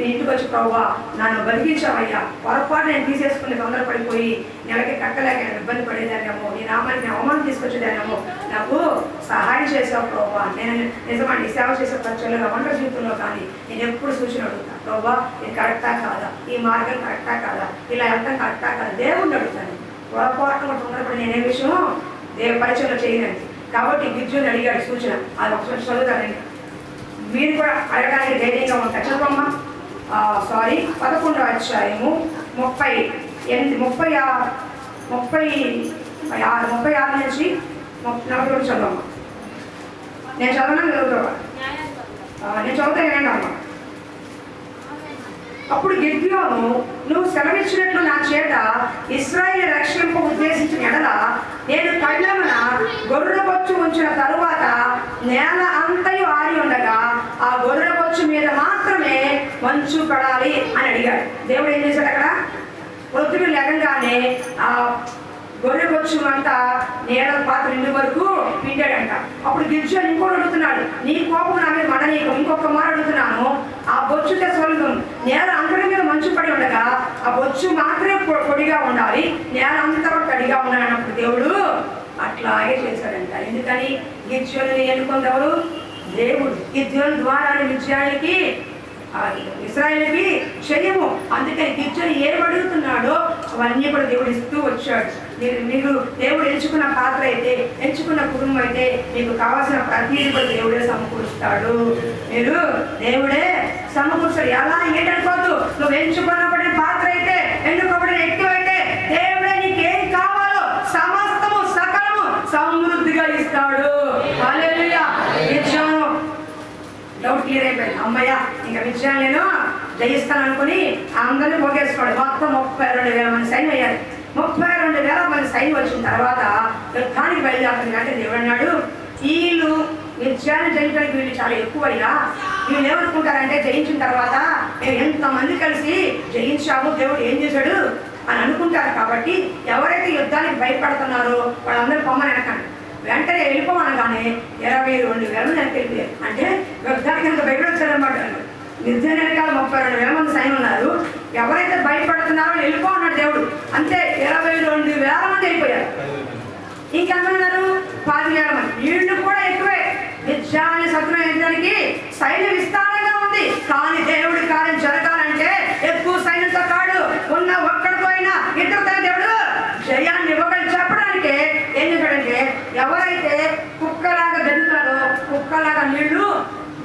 ఇంటికి వచ్చి, ప్రభువా నన్ను బతికించావయ్యా, పొరపాటు నేను తీసేసుకుని తొందరపడిపోయి నెలకి కట్టలేక ఇబ్బంది పడేదాన్నేమో, నీ నామానికి అవమానం తీసుకొచ్చేదాన్నేమో, నాకు సహాయం చేసావు ప్రభువా. నేను నిజమండి సేవ చేసే ఖర్చుల్లో ఒంటరి జీవితంలో కానీ నేను ఎప్పుడు సూచన అడుగుతాను, ప్రభువా ఇది కరెక్టా కాదా, ఈ మార్గం కరెక్టా కాదా, ఇలా వెళ్తాం కరెక్టా కాదా, దేవుడిని అడుగుతాను. పొరపాటున కూడా తొందరపడి నేనే విషయం దేవుడి పరిచయంలో చేయనండి. కాబట్టి గిద్యోను అడిగాడు సూచన, అది ఒకసారి చదువుతానండి, మీరు కూడా అడగడానికి ధైర్యంగా ఉంటారు. చెప్పమ్మా. 11వ అధ్యాయము 36 నుంచి 40 చదవమ్మా. నేను చదవనా చదువుతావా? నేను చదువుతాను వినండి అమ్మా. అప్పుడు గిద్యోను, నువ్వు సెలవిచ్చినట్లు నా చేత ఇశ్రాయేలు రక్షింప ఉద్దేశం నేను కళ్ళమున గొర్రె బొచ్చు ఉంచిన తరువాత నేల అంతయు ఆరి ఉండగా ఆ గొర్రె బొచ్చు మీద మాత్రమే మంచు పడాలి అని అడిగాడు. దేవుడు ఏం చేశాడు? అక్కడ పొద్దున లేకంగానే ఆ గొర్రె బొచ్చు అంతా నీళ్ళ పాత్ర నిండు వరకు పిండాడంట. అప్పుడు గిర్జోని ఇంకోటి అడుగుతున్నాడు, నీ కోపం నా మీద మండనీకు ఇంకొక మాట అడుగుతున్నాను, ఆ బొచ్చు తెసలు నేల అంతటి మీద మంచు పడి ఉండగా ఆ బొచ్చు మాత్రమే పొడిగా ఉండాలి, నేల అంతా తడిగా ఉండాలి అన్నప్పుడు దేవుడు అట్లాగే చేశాడంట. ఎందుకని? గిర్జోని ఎన్నుకుందెవరు? దేవుడు. గిర్జోని ద్వారా విజయానికి ఇశ్రాయేలుకి క్షయము. అందుకని గిర్జోని ఏం అడుగుతున్నాడో అవన్నీ కూడా దేవుడు ఇస్తూ వచ్చాడు. మీకు దేవుడు ఎంచుకున్న పాత్ర అయితే, ఎంచుకున్న కుటుంబం అయితే మీకు కావాల్సిన ప్రతిదీ కూడా దేవుడే సమకూరుస్తాడు. మీరు దేవుడే సమకూరుస్తాడు. ఎలా ఏంటనుకోవద్దు, నువ్వు ఎంచుకున్నప్పటి పాత్ర అయితే, ఎన్నుకోబడిన వ్యక్తి అయితే దేవుడే నీకేం కావాలో సమస్తము సకలము సమృద్ధిగా ఇస్తాడు. హల్లెలూయా. డౌట్ క్లియర్ అయిపోయింది. అమ్మయ్య ఇంకా విజయాన్ని నేను జయిస్తాను అనుకుని అందరినీ పోగేసుకోండి. మొత్తం 32,000 మంది సైన్యం అయ్యారు. 32,000 మంది సైన్యం వచ్చిన తర్వాత యుద్ధానికి బయలుదేరుతుంది. అంటే దేవుడు అన్నాడు, వీళ్ళు విజయాన్ని జయించడానికి వీళ్ళు చాలా ఎక్కువయ్యా. వీళ్ళు ఏమనుకుంటారంటే జయించిన తర్వాత మేము ఎంతమంది కలిసి జయించాము, దేవుడు ఏం చేశాడు అని అనుకుంటారు. కాబట్టి ఎవరైతే యుద్ధానికి భయపడుతున్నారో వాళ్ళందరూ పొమ్మని వెనకండి. వెంటనే వెళ్ళిపోమనగానే 22,000 మంది వెనక్కి వెళ్ళిపోయారు. అంటే యుద్ధానికి ఎంత భయపడి వచ్చారన్నమాట. యుద్ధం వెనకాల 32,000 మంది సైన్యం ఉన్నారు. ఎవరైతే భయపడుతున్నారో వెళ్ళిపో అన్నాడు దేవుడు. అంతే 22,000 మంది వెళ్ళిపోయారు. ఇంకెంతమంది? 10,000 మంది. వీళ్ళు కూడా ఎక్కువే. యుద్ధాన్ని శత్రునికి సైన్యం విస్తారంగా ఉంది. కానీ దేవుడి కార్యం జరగాలంటే ఎక్కువ సైన్యంతో కాడు, ఉన్న ఒక్కడితో అయినా ఇద్దరితో దేవుడు జయాన్ని ఇవ్వగలి చెప్పడానికి ఏం చేశాడంటే, ఎవరైతే కుక్కలాగా గదుగుతారో, కుక్కలాగా నీళ్లు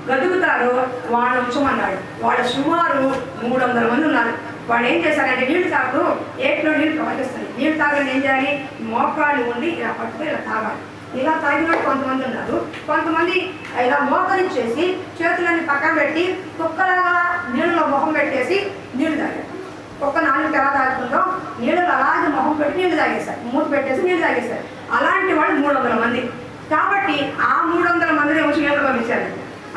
గదుగుతారో వాళ్ళు ఉంచమన్నాడు. వాళ్ళు సుమారు 300 మంది ఉన్నారు. వాళ్ళు ఏం చేశారంటే నీళ్లు తాగుతూ ఏట్లో నీళ్ళు ప్రవహిస్తుంది. నీళ్ళు తాగని ఏం చేయాలి? మోకాళ్ళు ఉండి ఇలా పట్టుకుని ఇలా తాగాలి. ఇలా తాగినట్టు కొంతమంది ఉన్నారు. కొంతమంది ఇలా మోకరించేసి చేతులన్నీ పక్కన పెట్టి కుక్కలాగా నీళ్ళలో మొహం పెట్టేసి నీళ్లు తాగారు. ఒక్క 4 ఎలా తాగుతుందో నీళ్ళు అలాగే మొహం పెట్టి నీళ్లు తాగేశారు. మూత పెట్టేసి నీళ్ళు తాగేశారు. అలాంటి వాళ్ళు 300 మంది. కాబట్టి ఆ 300 మందిని వచ్చి నీళ్ళు పంపించారు.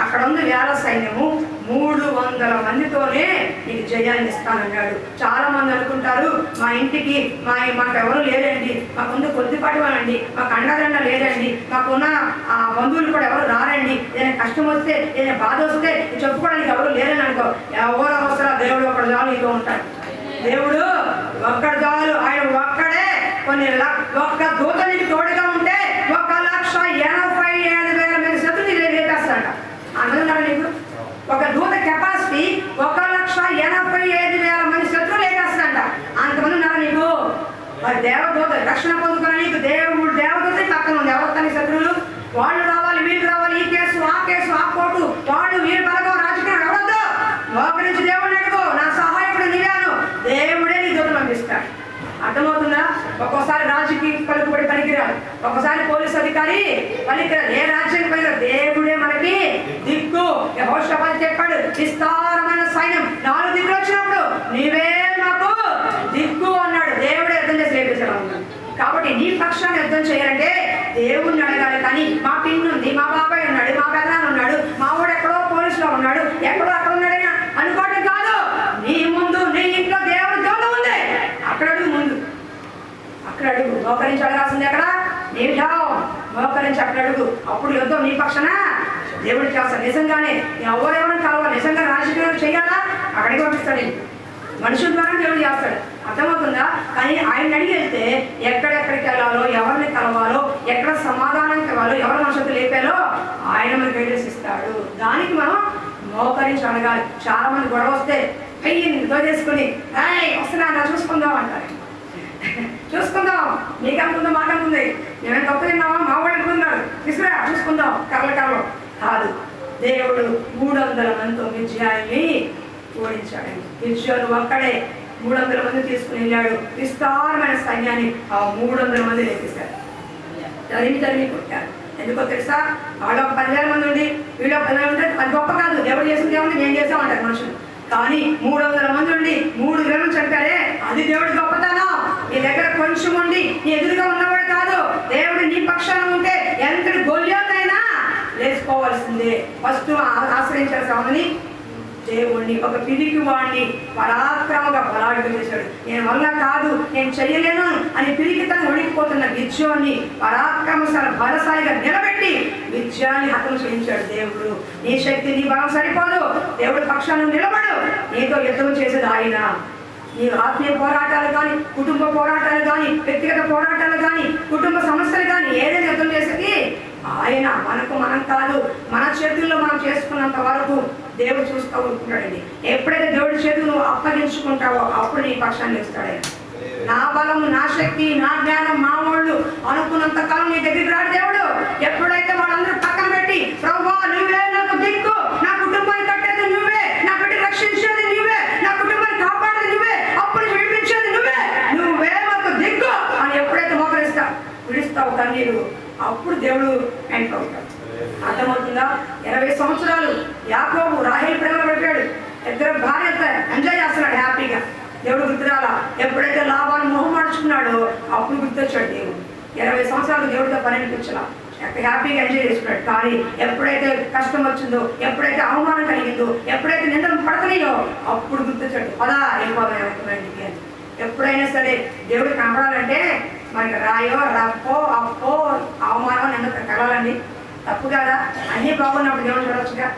అక్కడ ఉంది వేల సైన్యము. 300 మందితోనే నీకు జయాన్ని ఇస్తానన్నాడు. చాలా మంది అనుకుంటారు, మా ఇంటికి మాకు ఎవరు లేదండి, మాకుంది కొద్దిపాటి వాళ్ళండి, మాకు అండదండ లేదండి, మాకున్న బంధువులు కూడా ఎవరు రారండి, ఏదైనా కష్టం వస్తే ఏదైనా బాధ వస్తే చెప్పుకోవడానికి ఎవరు లేరని అనుకో. ఎవరు అవసరం? దేవుడు ఒకడు చాలు ఇదో ఉంటాడు. దేవుడు ఒక్కడు చాలు. ఆయన ఒక్కడే ఒక్క దూత నీకు తోడుగా ఉంటే 1,87,000 మంది శత్రువుని లేపేస్తాడ. అన్నదాడు నీకు ఒక దూత కెపాసిటీ 1,87,000 మంది శత్రువులు లేపేస్తాడ. అంతమంది ఉన్నారా నీకు? మరి దేవదూత రక్షణ పొందుకున్న నీకు దేవుడు దేవదూత పక్కన ఉంది. ఎవరు తన శత్రువులు? వాళ్ళు రావాలి, వీళ్ళు రావాలి, ఈ కేసు ఆ కోర్టు, వాళ్ళు వీళ్ళు బలగో రాజకీయం ఎవరొద్దు. మోకరించి దేవుడిని అడుగు, నా సహాయకుడు నీవేను. దేవుడే నీ దూత పంపిస్తాడు. అర్థమవుతుందా? ఒక్కోసారి రాజకీయ పలుకుబడి పనికిరాదు, ఒకసారి పోలీసు అధికారి పనికిరాదు, ఏ రాజ్యానికి పనికిరాదు. దేవుడే మనకి దిక్కు. యెహోషాపాతు చెప్పాడు, విస్తారమైన సైన్యం 4 దిక్కులు వచ్చినప్పుడు నీవే మాకు దిక్కు అన్నాడు. దేవుడే యుద్ధం చేసి లేపించాడు. కాబట్టి నీ పక్షాన్ని యుద్ధం చేయాలంటే దేవుడిని అడగాలి. కానీ మా పిన్ ఉంది, మా బాబాయ్ ఉన్నాడు, మా పెదనాన్న ఉన్నాడు, మా వాడు ఎక్కడో పోలీసులో ఉన్నాడు, ఎక్కడో అక్కడ ఉన్నాడని అనుకోవడం కాదు. నీ ముందు నీ ఇంట్లో దేవుడి దూత ఉంది. అక్కడ అడుగు, ముందు అక్కడ అడుగు. మోకరించి అడగాల్సింది ఎక్కడ? నీలో మోకరించి అక్కడ అడుగు. అప్పుడు యుద్ధం నీ పక్షాన దేవుడికి చేస్తాడు. నిజంగానే ఎవరెవరిని కలవాలి, నిజంగా రాజకీయాలు చేయాలా అక్కడికి పంపిస్తాడు. మనుషుల ద్వారా దేవుడు చేస్తాడు. అర్థమవుతుందా? కానీ ఆయన అడిగి వెళ్తే ఎక్కడెక్కడికి వెళ్ళాలో, ఎవరిని కలవాలో, ఎక్కడ సమాధానం ఇవ్వాలో, ఎవరి మనుషులతో లేపాలో ఆయన మనకు గైడెన్స్ ఇస్తాడు. దానికి మనం మోకరించి అడగాలి. చాలా మంది గొడవ వస్తే అయ్యిందో చేసుకుని వస్తున్నా చూసుకుందాం అంటారు. చూసుకుందాం, నీకెంతుందో మాకెంతుంది, మేమేం తప్పు తిన్నావా, మా వాడు అనుకున్నాడు, తీసుకురా చూసుకుందాం, కర్రలు కాదు. దేవుడు 300 మందితో విజయాన్ని ఓడించాడు. విజయాలు ఒక్కడే 300 మంది తీసుకుని వెళ్ళాడు. విస్తారమైన సైన్యాన్ని ఆ 300 మంది లేపిస్తారు. తరిమి కొట్టారు. ఎందుకో తెలుసా? వాళ్ళు 10,000 మంది ఉండి వీళ్ళు 10,000 ఉంటే అది గొప్ప కాదు. దేవుడు చేసింది ఏమన్నా మేము చేసామంటారు మనుషులు. కానీ 300 మంది ఉండి 3,000 చంపారే, అది దేవుడి గొప్పతనం. నీ దగ్గర కొంచెం ఉండి నీ ఎదురుగా ఉన్నవాడు కాదు. దేవుడు నీ పక్షాన ఉంటే ఎంతటి గొల్యోనైనా లేచుకోవాల్సిందే. ఫస్ట్ ఆశ్రయించాల్సిన అవని దేవుణ్ణి. ఒక పిరికి వాడిని పరాక్రమంగా బలాడుగా చేశాడు. నేను వల్ల కాదు, నేను చెయ్యలేను అని పిరికితను ఒడికిపోతున్న గిజ్జోని పరాక్రమశాల బలశాలిగా నిలబెట్టి గిజ్జాన్ని హతం చేయించాడు దేవుడు. నీ శక్తి నీ బలం సరిపోదు, దేవుడి పక్షాన్ని నిలబడు. నీతో యుద్ధం చేసేది ఆయన. నీ ఆత్మీయ పోరాటాలు కానీ, కుటుంబ పోరాటాలు కానీ, వ్యక్తిగత పోరాటాలు కానీ, కుటుంబ సమస్యలు కానీ ఏదైనా యుద్ధం చేసేది ఆయన. మనం కాదు. మన చేతుల్లో మనం చేసుకున్నంత వరకు దేవుడు చూస్తూ ఉంటున్నాడండి. ఎప్పుడైతే దేవుడి చేతులు నువ్వు అప్పగించుకుంటావో అప్పుడు నీ పక్షాన్ని ఇస్తాడు. నా బలము, నా శక్తి, నా జ్ఞానం, మా వాళ్ళు అనుకున్నంత కాలం నీ దగ్గరికి రాడు దేవుడు. ఎప్పుడైతే వాళ్ళందరూ పక్కన పెట్టి ప్రభువా నువ్వే నాకు దిక్కు, నా కుటుంబాన్ని కట్టేది నువ్వే, నా బిడ్డ రక్షించేది నువ్వే, నా కుటుంబాన్ని కాపాడేది నువ్వే, అప్పుడు విడిపించేది నువ్వే, నువ్వే నాకు దిక్కు అని ఎప్పుడైతే విడుస్తావు కన్నీరు, అప్పుడు దేవుడు ఎంటర్ అవుతాడు. అర్థమవుతుందా? 20 సంవత్సరాలు యాకోబు రాహేలు ప్రేమలో పెట్టాడు. ఇద్దరు భార్యతో ఎంజాయ్ చేస్తున్నాడు హ్యాపీగా. దేవుడు గుర్తురాలా. ఎప్పుడైతే లాభాన్ని మొహం మార్చుకున్నాడో అప్పుడు గుర్తొచ్చాడు దేవుడు. 20 సంవత్సరాలు దేవుడితో పని అనిపించలా, హ్యాపీగా ఎంజాయ్ చేసుకున్నాడు. కానీ ఎప్పుడైతే కష్టం వచ్చిందో, ఎప్పుడైతే అవమానం కలిగిందో, ఎప్పుడైతే నిందలు పడతలేయో అప్పుడు గుర్తొచ్చాడు. పదా ఇంటికి అని. ఎప్పుడైనా సరే దేవుడు కనపడాలంటే మనకి రాయో రప్పో అప్పో అవమానం నిన్న కలవాలండి. తప్పు కదా? అన్నీ బాగున్నప్పుడు దేవుడు చూడొచ్చుగా.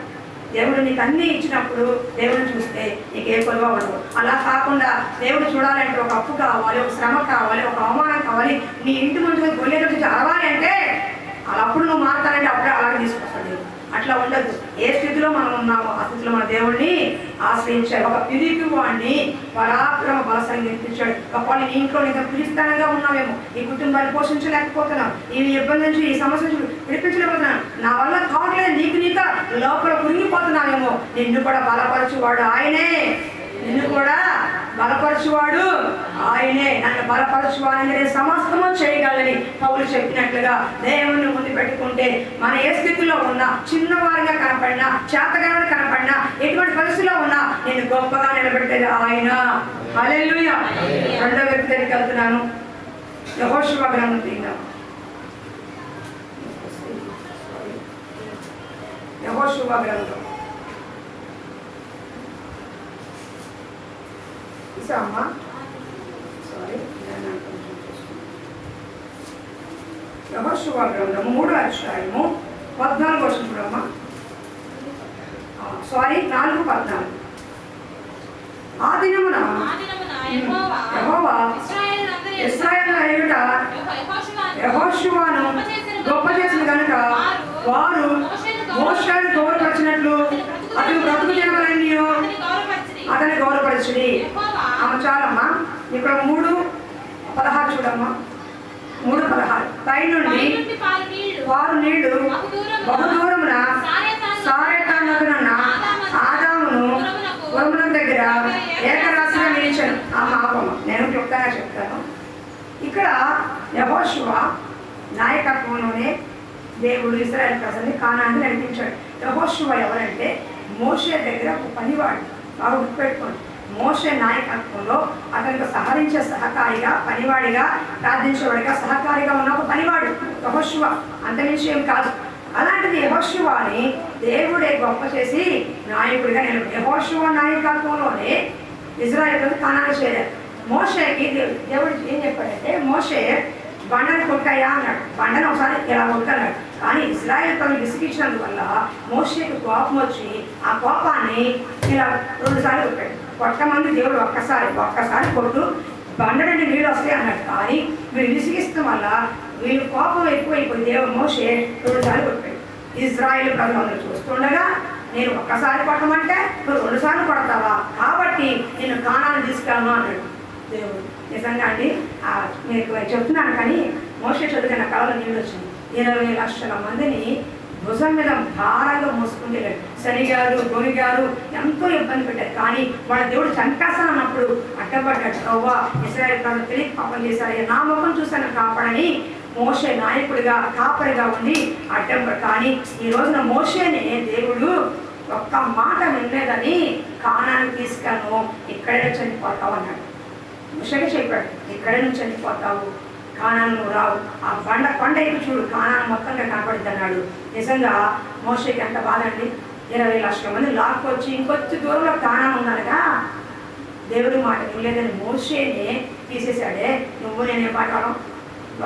దేవుడు నీకు అన్నీ ఇచ్చినప్పుడు దేవుడిని చూస్తే నీకు ఏ కొలువ ఉండదు. అలా కాకుండా దేవుడు చూడాలంటే ఒక అప్పు కావాలి, ఒక శ్రమ కావాలి, ఒక అవమానం కావాలి, నీ ఇంటి ముందు గొల్లెల నుంచి అరవాలి అంటే అప్పుడు నువ్వు మారుతానంటే అప్పుడే అలాగే తీసుకొస్తాడు దేవుడు. అట్లా ఉండదు. ఏ స్థితిలో మనం ఉన్నామో ఆ స్థితిలో మన దేవుడిని ఆశ్రయించాడు. ఒక పిరికి వాడిని పరాక్రమ బలశాలి నిర్మించాడు. ఒకవేళ నీ ఇంట్లో నీకు పిలిస్తానంగా ఉన్నావేమో, ఈ కుటుంబాన్ని పోషించలేకపోతున్నావు, ఈ ఇబ్బంది నుంచి, ఈ సమస్య నుంచి విడిపించలేకపోతున్నాను, నా వల్ల కావట్లేదు, నీకు లోపల కురిగిపోతున్నావేమో, నిన్ను కూడా బలపరచువాడు ఆయనే. నిన్ను కూడా బలపరచువాడు ఆయనే. నన్ను బలపరచువాడని నేను సమస్తము చేయగలని పౌలు చెప్పినట్లుగా దేవుణ్ణి ముందు పెట్టుకుంటే మన ఏ స్థితిలో ఉన్నా, చిన్నవారిగా కనపడినా, చేతగానే కనపడినా, ఎటువంటి పరిస్థితిలో ఉన్నా నేను గొప్పగా నిలబెట్టేది ఆయన. హల్లెలూయా. రెండో వ్యక్తి దగ్గరికి వెళ్తున్నాను. యెహోషువ గ్రంథం తీద్దాం. యెహోషువ గ్రంథం అమ్మా సారీ యెహోషువ గ్రంథము 3వ అధ్యాయము 14వ వచనం చూడమ్మా. సారీ 4:14. ఆ దినమున యెహోవా ఇశ్రాయేలు ఎదుట యెహోషువను గొప్ప చేసిన కనుక వారు మోషేను గౌరవపరిచినట్లు అతను బ్రతుకు జనములన్నీ అతన్ని గౌరవపరచుడి. ఆమె చాలమ్మా. ఇక్కడ 3:16 చూడమ్మా. 3:16 పై నుండి వారు నీళ్లు బహుదూరమున సారెతానున్న ఆదామును పురముల దగ్గర ఏకరాశిగా నిలిచాను. ఆపమ్మ, నేను చెప్తాను. ఇక్కడ యెహోషువ నాయకత్వంలోనే దేవుడు ఇశ్రాయేలు ప్రజల్ని కానాన్ని నడిపించాడు. యెహోషువ ఎవరంటే మోషే దగ్గర ఒక పనివాడు. బాగా గుర్తుపెట్టుకోండి. మోషే నాయకత్వంలో అతనికి సహకరించే సహకారిగా, పనివాడిగా, ప్రార్థించేవాడిగా, సహకారిగా ఉన్న ఒక పనివాడు యెహోషువ. అంతమించి ఏం కాదు. అలాంటిది యెహోషువని దేవుడే గొప్ప చేసి నాయకుడిగా నిలబడి యెహోషువ నాయకత్వంలోనే ఇశ్రాయేలు కానాను చేరారు. మోషేకి దేవుడు ఏం చెప్పాడంటే, మోషే బండను కొట్టాయా అన్నాడు. బండను ఒకసారి ఇలా కొట్టన్నాడు. కానీ ఇశ్రాయేలు ప్రజలు విసిగించినందువల్ల మోషేకి కోపం వచ్చి ఆ కోపాన్ని ఇలా 2 సార్లు కొట్టాడు. కొట్టమంది దేవుడు ఒక్కసారి కొట్టు, బండ నుండి నీళ్ళు వస్తాయి అన్నాడు. కానీ వీళ్ళు విసిగిస్తాం వల్ల వీళ్ళు కోపం ఎక్కువైపోయి దేవుడు మోషే 2 సార్లు కొట్టాడు. ఇశ్రాయేలు ప్రజలు చూస్తుండగా నేను ఒక్కసారి కొట్టమంటే నువ్వు 2 సార్లు కొడతావా, కాబట్టి నేను కానాన్ని తీసుకెళ్ళను అన్నాడు దేవుడు. నిజంగా అండి మీకు చెప్తున్నాను. కానీ మోషే చదువుకున్న కళలో నీళ్ళు వచ్చింది. 20 లక్షల మందిని భుజం మీద భారంగా మోసుకుని వెళ్ళాడు. శనిగారు, గొరిగారు ఎంతో ఇబ్బంది పెట్టారు. కానీ వాళ్ళ దేవుడు చంపేస్తానన్నప్పుడు అడ్డపడ్డాడు. అవ్వా ఇశ్రాయేలు ప్రజలు తెలియక పాపం చేశారు, నా ముఖం చూశాను కాపాడని మోషే నాయకుడిగా, కాపరిగా ఉండి అడ్డంపడు. కానీ ఈ రోజున మోషేనే దేవుడు ఒక్క మాట వినలేదని కానానికి తీసుకెళ్ళను, ఇక్కడే చనిపోతావు అన్నాడు. మోషేకి చెప్పాడు, ఇక్కడే నుంచి చనిపోతావు, కానాను రావు, ఆ కొండ ఎక్కి చూడు, కానాను మొత్తంగా కనపడుద్ది అన్నాడు. నిజంగా మోషేకి ఎంత బాధ అండి. 20 లక్షల మంది లాక్కొచ్చి ఇంకొచ్చి దూరంలో కానాను ఉన్నానుగా దేవుడి మాట వినలేదని మోషేనే తీసేశాడే. నువ్వు నేనే పాఠం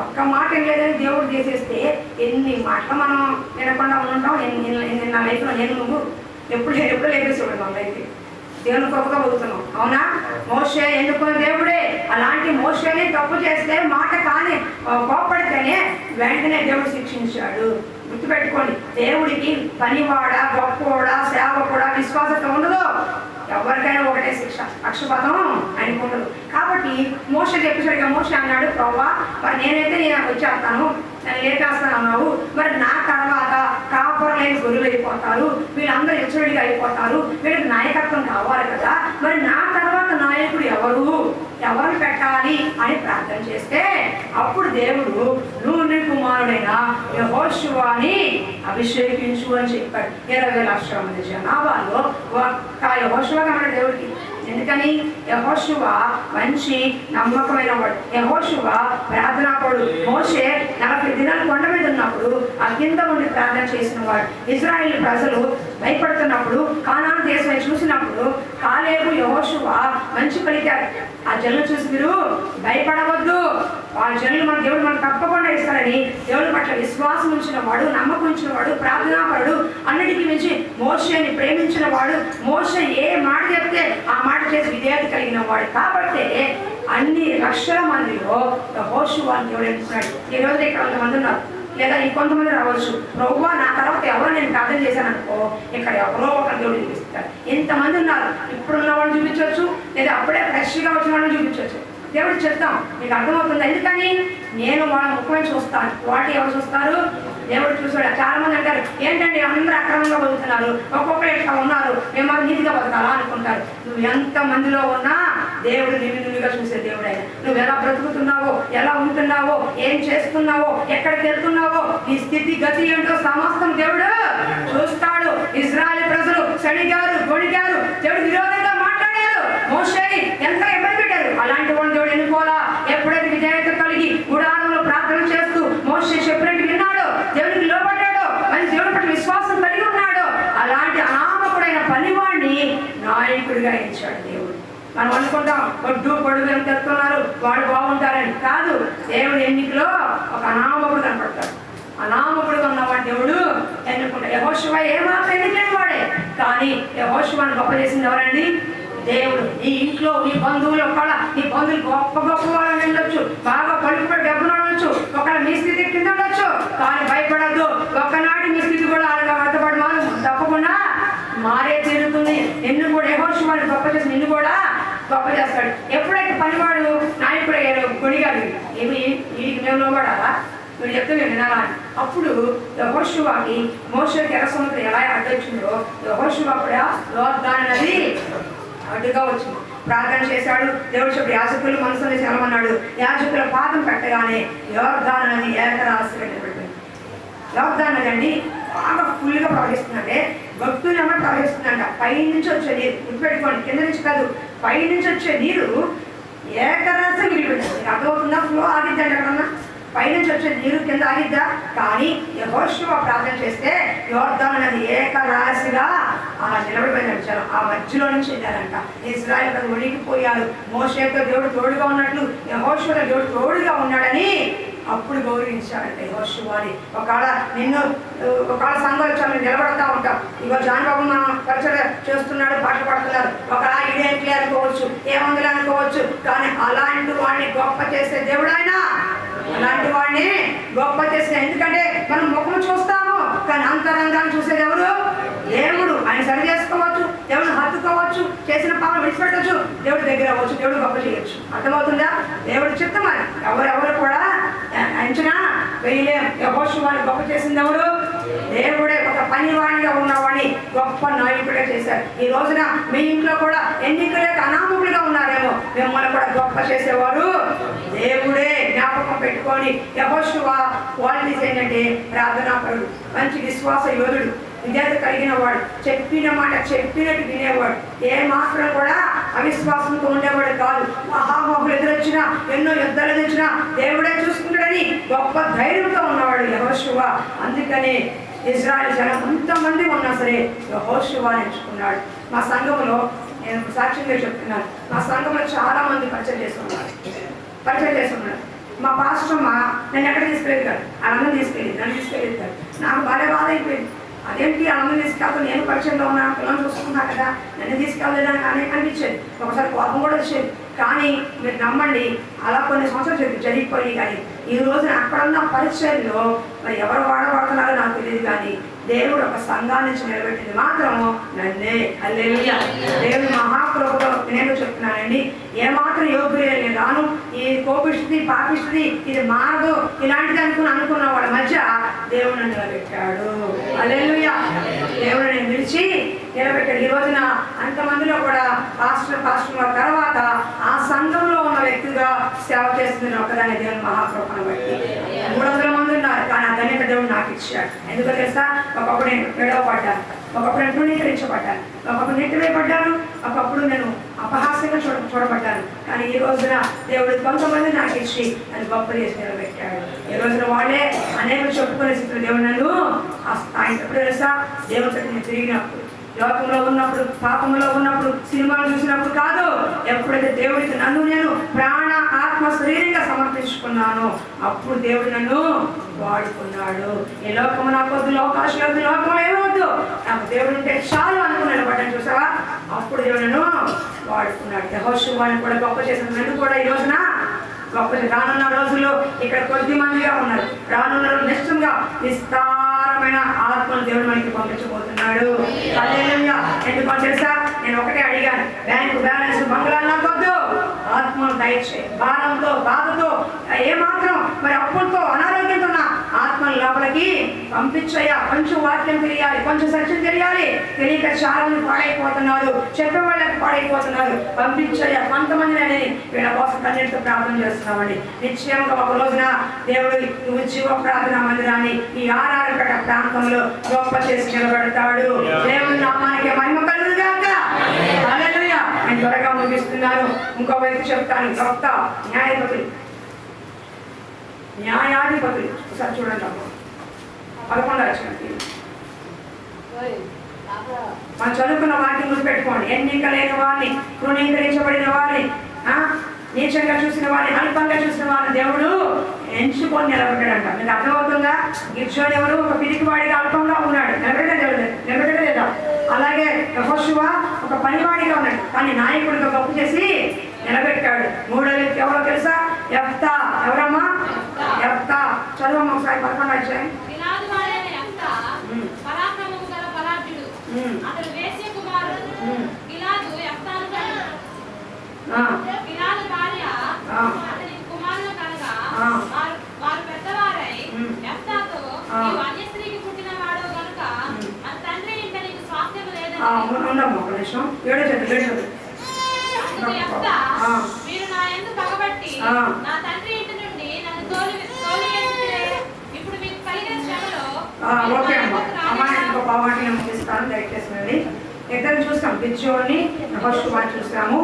ఒక్క మాట వినలేదని దేవుడు తీసేస్తే ఎన్ని మాటలు మనం వినకుండా ఉంటాం. నా లైఫ్లో నువ్వు ఎప్పుడు లేపేసేవాడు మన లైఫ్. దేవుని గొప్పగా బతుకుతున్నాం, అవునా? మోషే ఎన్నుకున్న దేవుడే. అలాంటి మోషేని తప్పు చేస్తే మాట కానీ కోప్పడితేనే వెంటనే దేవుడు శిక్షించాడు. గుర్తుపెట్టుకోండి, దేవుడికి పనివాడా, గొప్పవాడా, సేవకుడా విశ్వాసత ఉండదు. ఎవరికైనా ఒకటే శిక్ష, పక్షపాతం ఆయనకు ఉండదు. కాబట్టి మోషే చెప్పేసరిగా మోషే అన్నాడు, ప్రభువా మరి నేనైతే వచ్చేస్తాను, నేను లేపేస్తాను అన్నావు, మరి నా తర్వాత కాపరలేని గొర్రెలు అయిపోతారు, వీళ్ళందరూ హెచ్చరికగా అయిపోతారు, వీళ్ళకి నాయకత్వం కావాలి కదా, మరి నా తర్వాత నాయకుడు ఎవరు పెట్టాలి అని ప్రార్థన చేస్తే అప్పుడు దేవుడు నూనె కుమారుడైన యెహోషువని అభిషేకించు అని చెప్పాడు. 20 లక్షల మంది జనాభాలో ఒక్క యెహోషువ కన్నాడు దేవుడికి. ఎందుకని? యెహోషువ మంచి నమ్మకమైన వాడు, యెహోషువ ప్రార్థనాపడు. మోషే 40 దినాలు కొండ మీద ఉన్నప్పుడు ఆ కింద ఉండి ప్రార్థన చేసిన వాడు. ఇజ్రాయేల్ ప్రజలు భయపడుతున్నప్పుడు కానాను దేశం చూసినప్పుడు కాలేబు యెహోషువ మంచి పలికారు. ఆ జనులు చూసి మీరు భయపడవద్దు, ఆ జనులు మన దేవుడు మనకు తప్పకుండా ఇస్తారని దేవుడి పట్ల విశ్వాసం ఉంచిన వాడు, నమ్మకం ఉంచిన వాడు, ప్రార్థనాపరుడు, అన్నిటికీ మించి మోషేని ప్రేమించిన వాడు. మోషే ఏ మాట చెప్తే ఆ మాట చేసి విధేయత కలిగిన వాడు. కాబట్టి అన్ని లక్షల మందిలో యెహోషువని దేవుడు ఎంచుకున్నాడు. ఈ రోజు ఇక్కడ 100 మంది ఉన్నారు, లేదా ఇంకొంతమంది రావచ్చు. ప్రభువా నా తర్వాత ఎవరో నేను ప్రార్థన చేశాను అనుకో, ఇక్కడ ఎవరో ఒక దేవుడు చూపిస్తారు. ఎంతమంది ఉన్నారు, ఇప్పుడున్న వాళ్ళని చూపించవచ్చు, లేదా అప్పుడే ఫ్రెష్గా వచ్చిన వాళ్ళని చూపించవచ్చు. దేవుడు చెప్తాం, మీకు అర్థమవుతుంది. ఎందుకని? నేను వాళ్ళ ముఖమే చూస్తాను, వాటి ఎవరు చూస్తారు? దేవుడు చూసాడు. చాలా మంది అంటారు, ఏంటంటే అందరూ అక్రమంగా బతుకుతున్నారు, ఒక్కొక్కరు ఎట్లా ఉన్నారు, మేము నీతిగా బతకాలా అనుకుంటారు. నువ్వు ఎంత మందిలో ఉన్నా దేవుడు నిన్నుగా చూసే దేవుడు ఆయన. నువ్వు ఎలా బ్రతుకుతున్నావో, ఎలా ఉంటున్నావో, ఏం చేస్తున్నావో, ఎక్కడికి వెళ్తున్నావో, నీ స్థితి గతి ఏంటో సమస్తం దేవుడు చూస్తాడు. ఇశ్రాయేలు ప్రజలు సడిగారు, గొడిగారు, దేవుడు విరోధంగా మాట్లాడారు, మోషేని ఎంత ఇబ్బంది పెట్టారు. అలాంటి వాళ్ళు దేవుడు ఎన్నుకోవాలా? ఎప్పుడైతే విధేయత కలిగి గుడారంలో ప్రార్థన చేస్తూ మోషే చెప్పినట్టు విన్నాడో, దేవుడికి లోబడ్డాడో, మంచి దేవుడి పట్ల విశ్వాసం కలిగి ఉన్నాడో, అలాంటి అనామకుడైన పనివాడిని నాయకుడిగా ఇచ్చాడు దేవుడు. మనం అనుకుంటాం ఒడ్డు పొడుగు ఎంత చెప్తున్నారు, వాడు బాగుంటారని. కాదు, దేవుడు ఎన్నికలో ఒక అనామకుడు కనపడతాడు. అనామకుడుగా ఉన్నవాడు దేవుడు ఎన్నుకుంటాడు. యెహోషువ ఏమాత్రం ఎన్నికలేని వాడే, కానీ యెహోషువని గొప్ప చేసింది ఎవరండి? దేవుడు. ఈ ఇంట్లో నీ బంధువులు నీ బంధువులు గొప్ప వాళ్ళని ఉండొచ్చు, బాగా పలుకుపడి డబ్బులు ఉండొచ్చు, ఒకవేళ మీ స్థితి కింద ఉండొచ్చు, కానీ భయపడద్దు. ఒక్కనాటి మీ స్థితి కూడా అలాగా వర్తపడి తప్పకుండా మారే తీరుతుంది. నిన్ను కూడా యెహోషువని గొప్ప చేసి నిన్ను కూడా గొప్ప చేస్తాడు. ఎప్పుడైతే పనివాడు నాయకుడు అయ్యాడు, కొడిగాడు, వీడికి మేము లోబడాలా, వీడు చెప్తే మేము వినాలా అని. అప్పుడు యెహోషువకి మోషేకి ఎర్ర సముద్రం ఎలా అడ్డొచ్చిందో, యెహోషువ కూడా యోర్దాను నది అడ్డుగా వచ్చింది. ప్రార్థన చేశాడు. దేవుడు చెప్పి యాజకులు మనసుని సెలవన్నాడు. యాజకుల పాదం పెట్టగానే యోర్దాను నది ఏకరాశిగా నిలబడిపోయింది. యోర్దాను నది అండి బాగా ఫుల్గా ప్రవహిస్తుందంటే భక్తులు ఏమో ప్రవహిస్తుందంట. పైనుంచి వచ్చే నీరు, గుర్తుపెట్టుకోండి, కింద నుంచి కాదు, పైనుంచి వచ్చే నీరు ఏకరాశి నిలబెట్టింది. అర్థమవుతుందా? ఫ్లో ఆగిద్దండి ఎక్కడన్నా. పైనుంచి వచ్చే నీరు కింద ఆగిద్దా? కానీ యెహోషువ ప్రార్థన చేస్తే యోర్దాను నది ఏకరాశిగా అలా నిలబడిపోయిన జనం ఆ మధ్యలో నుంచి వెళ్ళారంట. ఇశ్రాయేలు ప్రజలు ఉనికిపోయారు. మోషేతో దేవుడు తోడుగా ఉన్నట్లు యెహోషువతో దేవుడు తోడుగా ఉన్నాడని అప్పుడు గౌరవించాడంట యెహోషువని. ఒకవేళ సంఘాలు చాలా నిలబడతా ఉంటాం. ఇగో జాన్ బాబు మనం పరిచయ చేస్తున్నాడు, పాటలు పాడుతున్నారు, ఒకవేళ ఇదేంటి అనుకోవచ్చు, ఏమందులు అనుకోవచ్చు, కానీ అలాంటి వాడిని గొప్ప చేసే దేవుడు ఆయన. అలాంటి వాడిని గొప్ప చేసిన, ఎందుకంటే మనం ముఖం చూస్తాము కానీ అంతరంగాన్ని చూసేది ఎవరు? దేవుడు. ఆయన సరి చేసుకోవచ్చు, దేవుడు హత్తుకోవచ్చు, చేసిన పాపం విడిచిపెట్టవచ్చు, దేవుడి దగ్గర అవ్వచ్చు, దేవుడు గొప్ప చేయొచ్చు. అర్థమవుతుందా? దేవుడు చెప్తాం మరి ఎవరెవరు కూడా అంచనా వేయలేం. యెహోషువని గొప్ప చేసింది ఎవరు? దేవుడే. ఒక పనివాడిగా ఉన్నవాడిని గొప్ప నాయకుడిగా చేశారు. ఈ రోజున మీ ఇంట్లో కూడా ఎన్నికలేక అనామకులుగా ఉన్నారేమో, మిమ్మల్ని కూడా గొప్ప చేసేవారు దేవుడే. జ్ఞాపకం పెట్టుకొని యెహోషువ క్వాలిటీస్ ఏంటంటే ప్రార్థనాపరుడు, మంచి విశ్వాస యోధుడు, విధేయత కలిగిన వాడు, చెప్పిన మాట చెప్పినట్టు వినేవాడు, ఏ మాత్రం కూడా అవిశ్వాసంతో ఉండేవాడు కాదు. మహామహులు ఎదురొచ్చినా, ఎన్నో యుద్ధాలు ఎదురొచ్చినా దేవుడే చూసుకుంటాడని గొప్ప ధైర్యంతో ఉన్నవాడు యెహోషువ. అందుకని ఇజ్రాయెల్ జనం ఎంతమంది ఉన్నా సరే యెహోషువ ఎంచుకున్నాడు. మా సంఘంలో నేను సాక్ష్యంగా చెప్తున్నాను, మా సంఘంలో చాలా మంది పరిచయం చేస్తున్నారు. మా పాస్టర్ నన్ను ఎక్కడ తీసుకెళ్ళేది కాదు, అనందం తీసుకెళ్ళేది, నన్ను తీసుకెళ్ళేది కాదు. నాకు బాగా బాధ అయిపోయింది. అదేంటి అనందం తీసుకెళ్తాను, నేను పరిచయంలో ఉన్నా, పిల్లలు చూసుకుంటా కదా, నన్ను తీసుకెళ్ళలేదని అని అనిపించేది. ఒకసారి కోపం కూడా వచ్చేది. కానీ మీరు నమ్మండి, అలా కొన్ని సంవత్సరాలు జరిగిపోయి కానీ ఈ రోజున అక్కడున్న పరిచయంలో మరి ఎవరు వాడబడుతున్నారో నాకు తెలియదు, కానీ దేవుడు ఒక సంఘాన్ని నుంచి నిలబెట్టింది మాత్రము నన్నే. హల్లెలూయా. దేవుడు మహాకృపలో నేను చెప్తున్నానండి, ఏమాత్రం యోగ్యులు రాను, ఈ కోపిస్తుంది పాపిస్తుంది ఇది మారదు ఇలాంటిది అనుకున్న వాళ్ళ మధ్య దేవుడు నన్ను నిలబెట్టాడు. హల్లెలూయా. దేవుడు నేను పిలిచి నిలబెట్టాడు. ఈ రోజున అంతమందిలో కూడా పాస్టర్ తర్వాత ఆ సంఘంలో ఉన్న వ్యక్తిగా సేవ చేస్తుంది ఒకదాన్ని దేవుని మహాకృపను బట్టి. 300 మంది ఉన్నారు, కానీ ఆ ధన్యత దేవుడు నాకు ఇచ్చాడు. ఎందుకో తెలుసా, ఒకప్పుడు నేను విడవపడ్డాను, ఒకప్పుడు నేను తృణీకరించబడ్డాను, ఒకప్పుడు నెట్టివేయబడ్డాను, ఒకప్పుడు నేను అపహాస్యంగా చూడబడ్డాను. కానీ ఈ రోజున దేవుడు కొంతమంది నాకు ఇచ్చి నన్ను గొప్ప చేసి నిలబెట్టాడు. ఈ రోజున వాళ్ళే అనేక చెప్పుకునే స్థితిలో దేవుడు నన్ను ఆ స్థాయి ఎప్పుడు తెలుసా, దేవుడితో నేను తిరిగినప్పుడు, లోకంలో ఉన్నప్పుడు, పాపంలో ఉన్నప్పుడు, సినిమాలు చూసినప్పుడు కాదు, ఎప్పుడైతే దేవుడికి నన్ను నేను ప్రాణ ఆత్మ శరీరంగా సమర్పించుకున్నానో అప్పుడు దేవుడు నన్ను వాడుకున్నాడు. ఈ లోకము నాకు వద్దు, లోకాశలు వద్దు, లోకంలో ఏమవద్దు, నాకు దేవుడు ఉంటే చాలు అనుకుని నిలబడ్డాను. చూసావా, అప్పుడు దేవుడు నన్ను వాడుకున్నాడు. యెహోషువని కూడా గొప్ప చేసిన నన్ను కూడా ఈ రోజున గొప్ప. రానున్న రోజుల్లో ఇక్కడ కొద్ది మందిగా ఉన్నారు, రానున్న రోజు నిశ్చయంగా విస్తారమైన ఆత్మను దేవుడు మనకి పంపించబోతున్నాడు. హల్లెలూయా. ఎందుకో తెలుసా, నేను ఒకటే అడిగాను, బ్యాంకు బ్యాలెన్స్ బంగ్లా నాకు వద్దు, ఆత్మను దయచే. భారంతో బాధతో ఏమాత్రం మరి అప్పులతో అనారోగ్యంతో ఉన్న ఆత్మను లోపలికి పంపించయ్యా. కొంచెం వాక్యం తెలియాలి, కొంచెం సత్యం తెలియాలి, తెలియక చాలా మంది పాడైపోతున్నారు, చెప్పేవాళ్ళకి పాడైపోతున్నారు. పంపించయ్యా కొంతమంది అనేది వీళ్ళ కోసం కన్నీటితో ప్రార్థన చేస్తున్నామండి. నిశ్చయంగా ఒక రోజున దేవుడు ఉద్యోగ ప్రార్థనా మందిరాన్ని ఈ ఆరారపేట ప్రాంతంలో గొప్ప చేసి నిలబెడతాడు. దేవుని నామానికి మహిమ కలుగుగాక. హల్లెలూయా. నేను త్వరగా ముగిస్తున్నాను. ఇంకో వైపు చెప్తాను, గొప్ప న్యాయాధిపతులు ఒకసారి చూడండి. 11వ వచనం మనం చదువుకున్న వాటిని గుర్తుపెట్టుకోండి. ఎన్నిక లేని వారిని, తృణీకరించబడిన వారిని, నీచంగా చూసిన వారిని, అల్పంగా చూసిన వారిని దేవుడు ఎంచుకొని నిలబెట్టాడంట. మీకు అర్థమవుతుందా? గిర్జోని ఎవరు? ఒక పిరికివాడిగా అల్పంగా ఉన్నాడు, నిలబెట్టలేదా? అలాగే యెహోషువ ఒక పనివాడిగా ఉన్నాడు, కానీ నాయకుడిగా గొప్ప చేసి నిలబెట్టాడు. 3వ వ్యక్తి ఎవరో తెలుసా? యెఫ్తా. ఎవరమ్మా? యెఫ్తా. చదువమ్మ ఒకసారి 11వ అధ్యాయం. ఉండమ్మ ఒక నిమిషం. 7వ చదువు. మీరు నా యందు పగబట్టి నా తండ్రి ఇంటి నుండి నన్ను తోలివేసితిరే. ఇప్పుడు మీకు కలిగే శ్రమలో ఓకే అమ్మ, అమ్మాయి ఇంకో పావాటిని ముగిస్తాను దయచేసినది. ఇద్దరు చూస్తాం, గిర్జోని యెహోషువని చూస్తాము.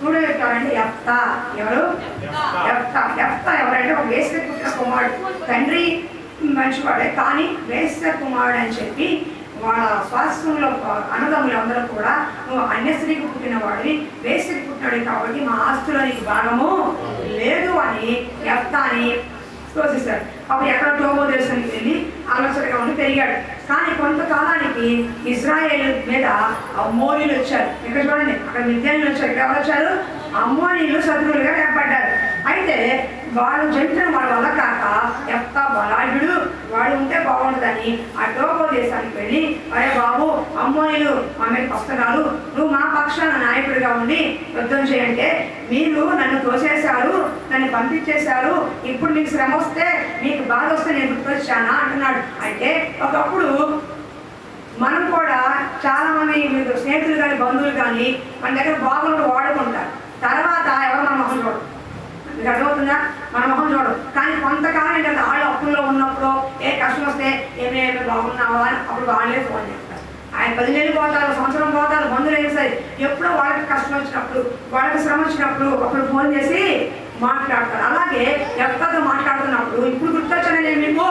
3వ వ్యక్తి యెఫ్తా. ఎవరు? యెఫ్తా ఎవరంటే ఒక వేశ్య పుట్టిన కుమారుడు. తండ్రి మంచివాడే, కానీ వేశ్య కుమారుడు అని చెప్పి వాళ్ళ స్వాస్థ్యంలో అన్నదమ్ములు అందరూ కూడా, నువ్వు అన్యస్త్రీకి పుట్టిన వాడివి, వేశ్యకి పుట్టినాడు కాబట్టి మా ఆస్తులో నీకు భాగము లేదు అని యెఫ్తాని తోసేశాడు. అప్పుడు ఎక్కడ టోబో దేశానికి వెళ్ళి ఆలోచనగా ఉండి పెరిగాడు. కానీ కొంతకాలానికి ఇజ్రాయేల్ మీద అమ్మోనీలు వచ్చారు. ఇక్కడ చూడండి, అక్కడ మిద్యానీయులు వచ్చారు. ఇక్కడ ఎవరు వచ్చారు? అమ్మోనీయులు శత్రువులుగా ఏర్పడ్డారు. అయితే వాళ్ళు జంతువులు వాళ్ళ వల్ల కాక యెఫ్తా బలాఢ్యుడు, వాడు ఉంటే బాగుంటుందని ఆ టోబో దేశానికి వెళ్ళి, అరే బాబు, అమ్మోనీయులు మా మీద వస్తున్నారు, నువ్వు మా పక్షాన నాయకుడిగా ఉండి యుద్ధం చేయంటే మీరు నన్ను తోసేశారు, నన్ను పంపించేశారు, ఇప్పుడు నీకు శ్రమ వస్తే, మీకు బాధ వస్తే నేను గుర్తొచ్చానా అంటున్నాడు. అయితే ఒకప్పుడు మనం కూడా చాలామంది స్నేహితులు కానీ బంధువులు కానీ మన దగ్గర బాగుండి వాడుకుంటారు. తర్వాత ఎవరు మన మొహం చూడరు. మీకు అర్థమవుతుందా? మన మొహం చూడడం. కానీ కొంతకాలం ఏంటంటే వాళ్ళు అప్పుల్లో ఉన్నప్పుడు ఏ కష్టం వస్తే ఏమేమి బాగున్నావా అని అప్పుడు వాళ్ళే ఫోన్ చేస్తారు. ఆయన 10 నెలలు పోతారు, సంవత్సరం పోతారు, మందులు వేస్తాయి. ఎప్పుడో వాళ్ళకి కష్టం వచ్చినప్పుడు, వాళ్ళకి శ్రమ వచ్చినప్పుడు అప్పుడు ఫోన్ చేసి మాట్లాడతారు. అలాగే ఎవరితో మాట్లాడుతున్నప్పుడు ఇప్పుడు గుర్తొచ్చాను నేను మీకు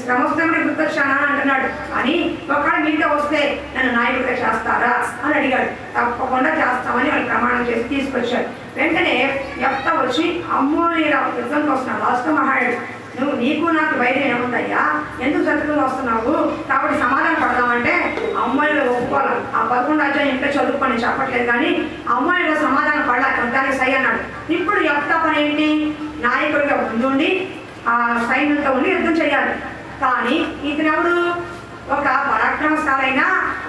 శ్రమ వస్తే గుర్తొచ్చానా అంటున్నాడు అని ఒకవేళ మీతో వస్తే నన్ను నాయకుడిగా చేస్తారా అని అడిగాడు. తప్పకుండా చేస్తామని వాళ్ళు ప్రమాణం చేసి తీసుకొచ్చారు. వెంటనే ఎఫ్తా వచ్చి అమ్మోనీల యుద్ధంకి వస్తున్నాడు. రాష్ట్ర మహాయుడు, నువ్వు నీకు నాకు వైద్యం ఏముందయ్యా, ఎందుకు శత్రువులు వస్తున్నావు, కాబట్టి సమాధానం పడదామంటే అమ్మాయిలు ఒప్పుకోవాలి. ఆ 11 అధ్యాయం ఇంట్లో చదువుకొని చెప్పట్లేదు, కానీ అమ్మాయిలో సమాధానం పడలేక దానికి సై అన్నాడు. ఇప్పుడు యెఫ్తా పని ఏంటి? నాయకుడిగా ముందుండి ఆ సైన్యంతో ఉండి యుద్ధం చేయాలి. కానీ ఇతనెవడు? ఒక పరాక్రమశాలైన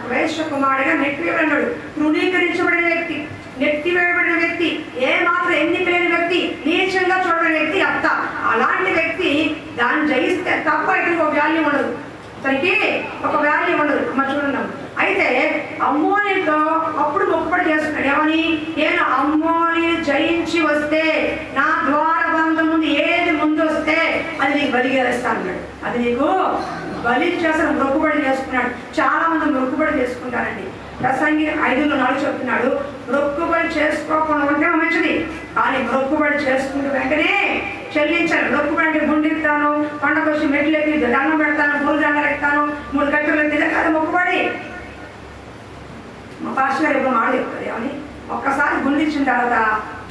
వైశ్య కుమారుడిగా నెట్టివేయబడినాడు. తృణీకరించబడిన వ్యక్తి, నెట్టివేయబడిన వ్యక్తి, ఏ మాత్రం ఎన్నిక లేని వ్యక్తి, నీచంగా చూడబడిన వ్యక్తి యెఫ్తా. అలాంటి వ్యక్తి దాన్ని జయిస్తే తప్ప ఇతనికి ఒక వాల్యూ ఉండదు, ఇతనికి ఒక వాల్యూ ఉండదు. అమ్మ చూడండి. అయితే అమ్మోనితో అప్పుడు మొక్కుబడి చేస్తున్నాడు. ఏమని? నేను అమ్మోని జయించి వస్తే నా ద్వారబంధం ముందు ఏది ముందు వస్తే అది నీకు బలిగేస్తా అన్నాడు. అది నీకు బలి చేసిన మొక్కుబడి చేసుకున్నాడు. చాలా మంది మొక్కుబడి చేసుకుంటారండి. ప్రసంగి 5:4 చెప్తున్నాడు, మొక్కుబడి చేసుకోకుండా ఉంటే మంచిది, కానీ మొక్కుబడి చేసుకుంటూ వెంటనే చెల్లించాలి. మొక్కుబడి అంటే గుండిస్తాను, పండగ వచ్చి మెట్లు ఎక్కి దండం పెడతాను, 3 దండలు ఎక్కుతాను, 3 గంటలు ఎక్కితే కదా మొక్కుబడి. మా పాస్టర్ గారు ఎప్పుడు మాట చెప్తుంది ఏమని, ఒక్కసారి గుండించిన తర్వాత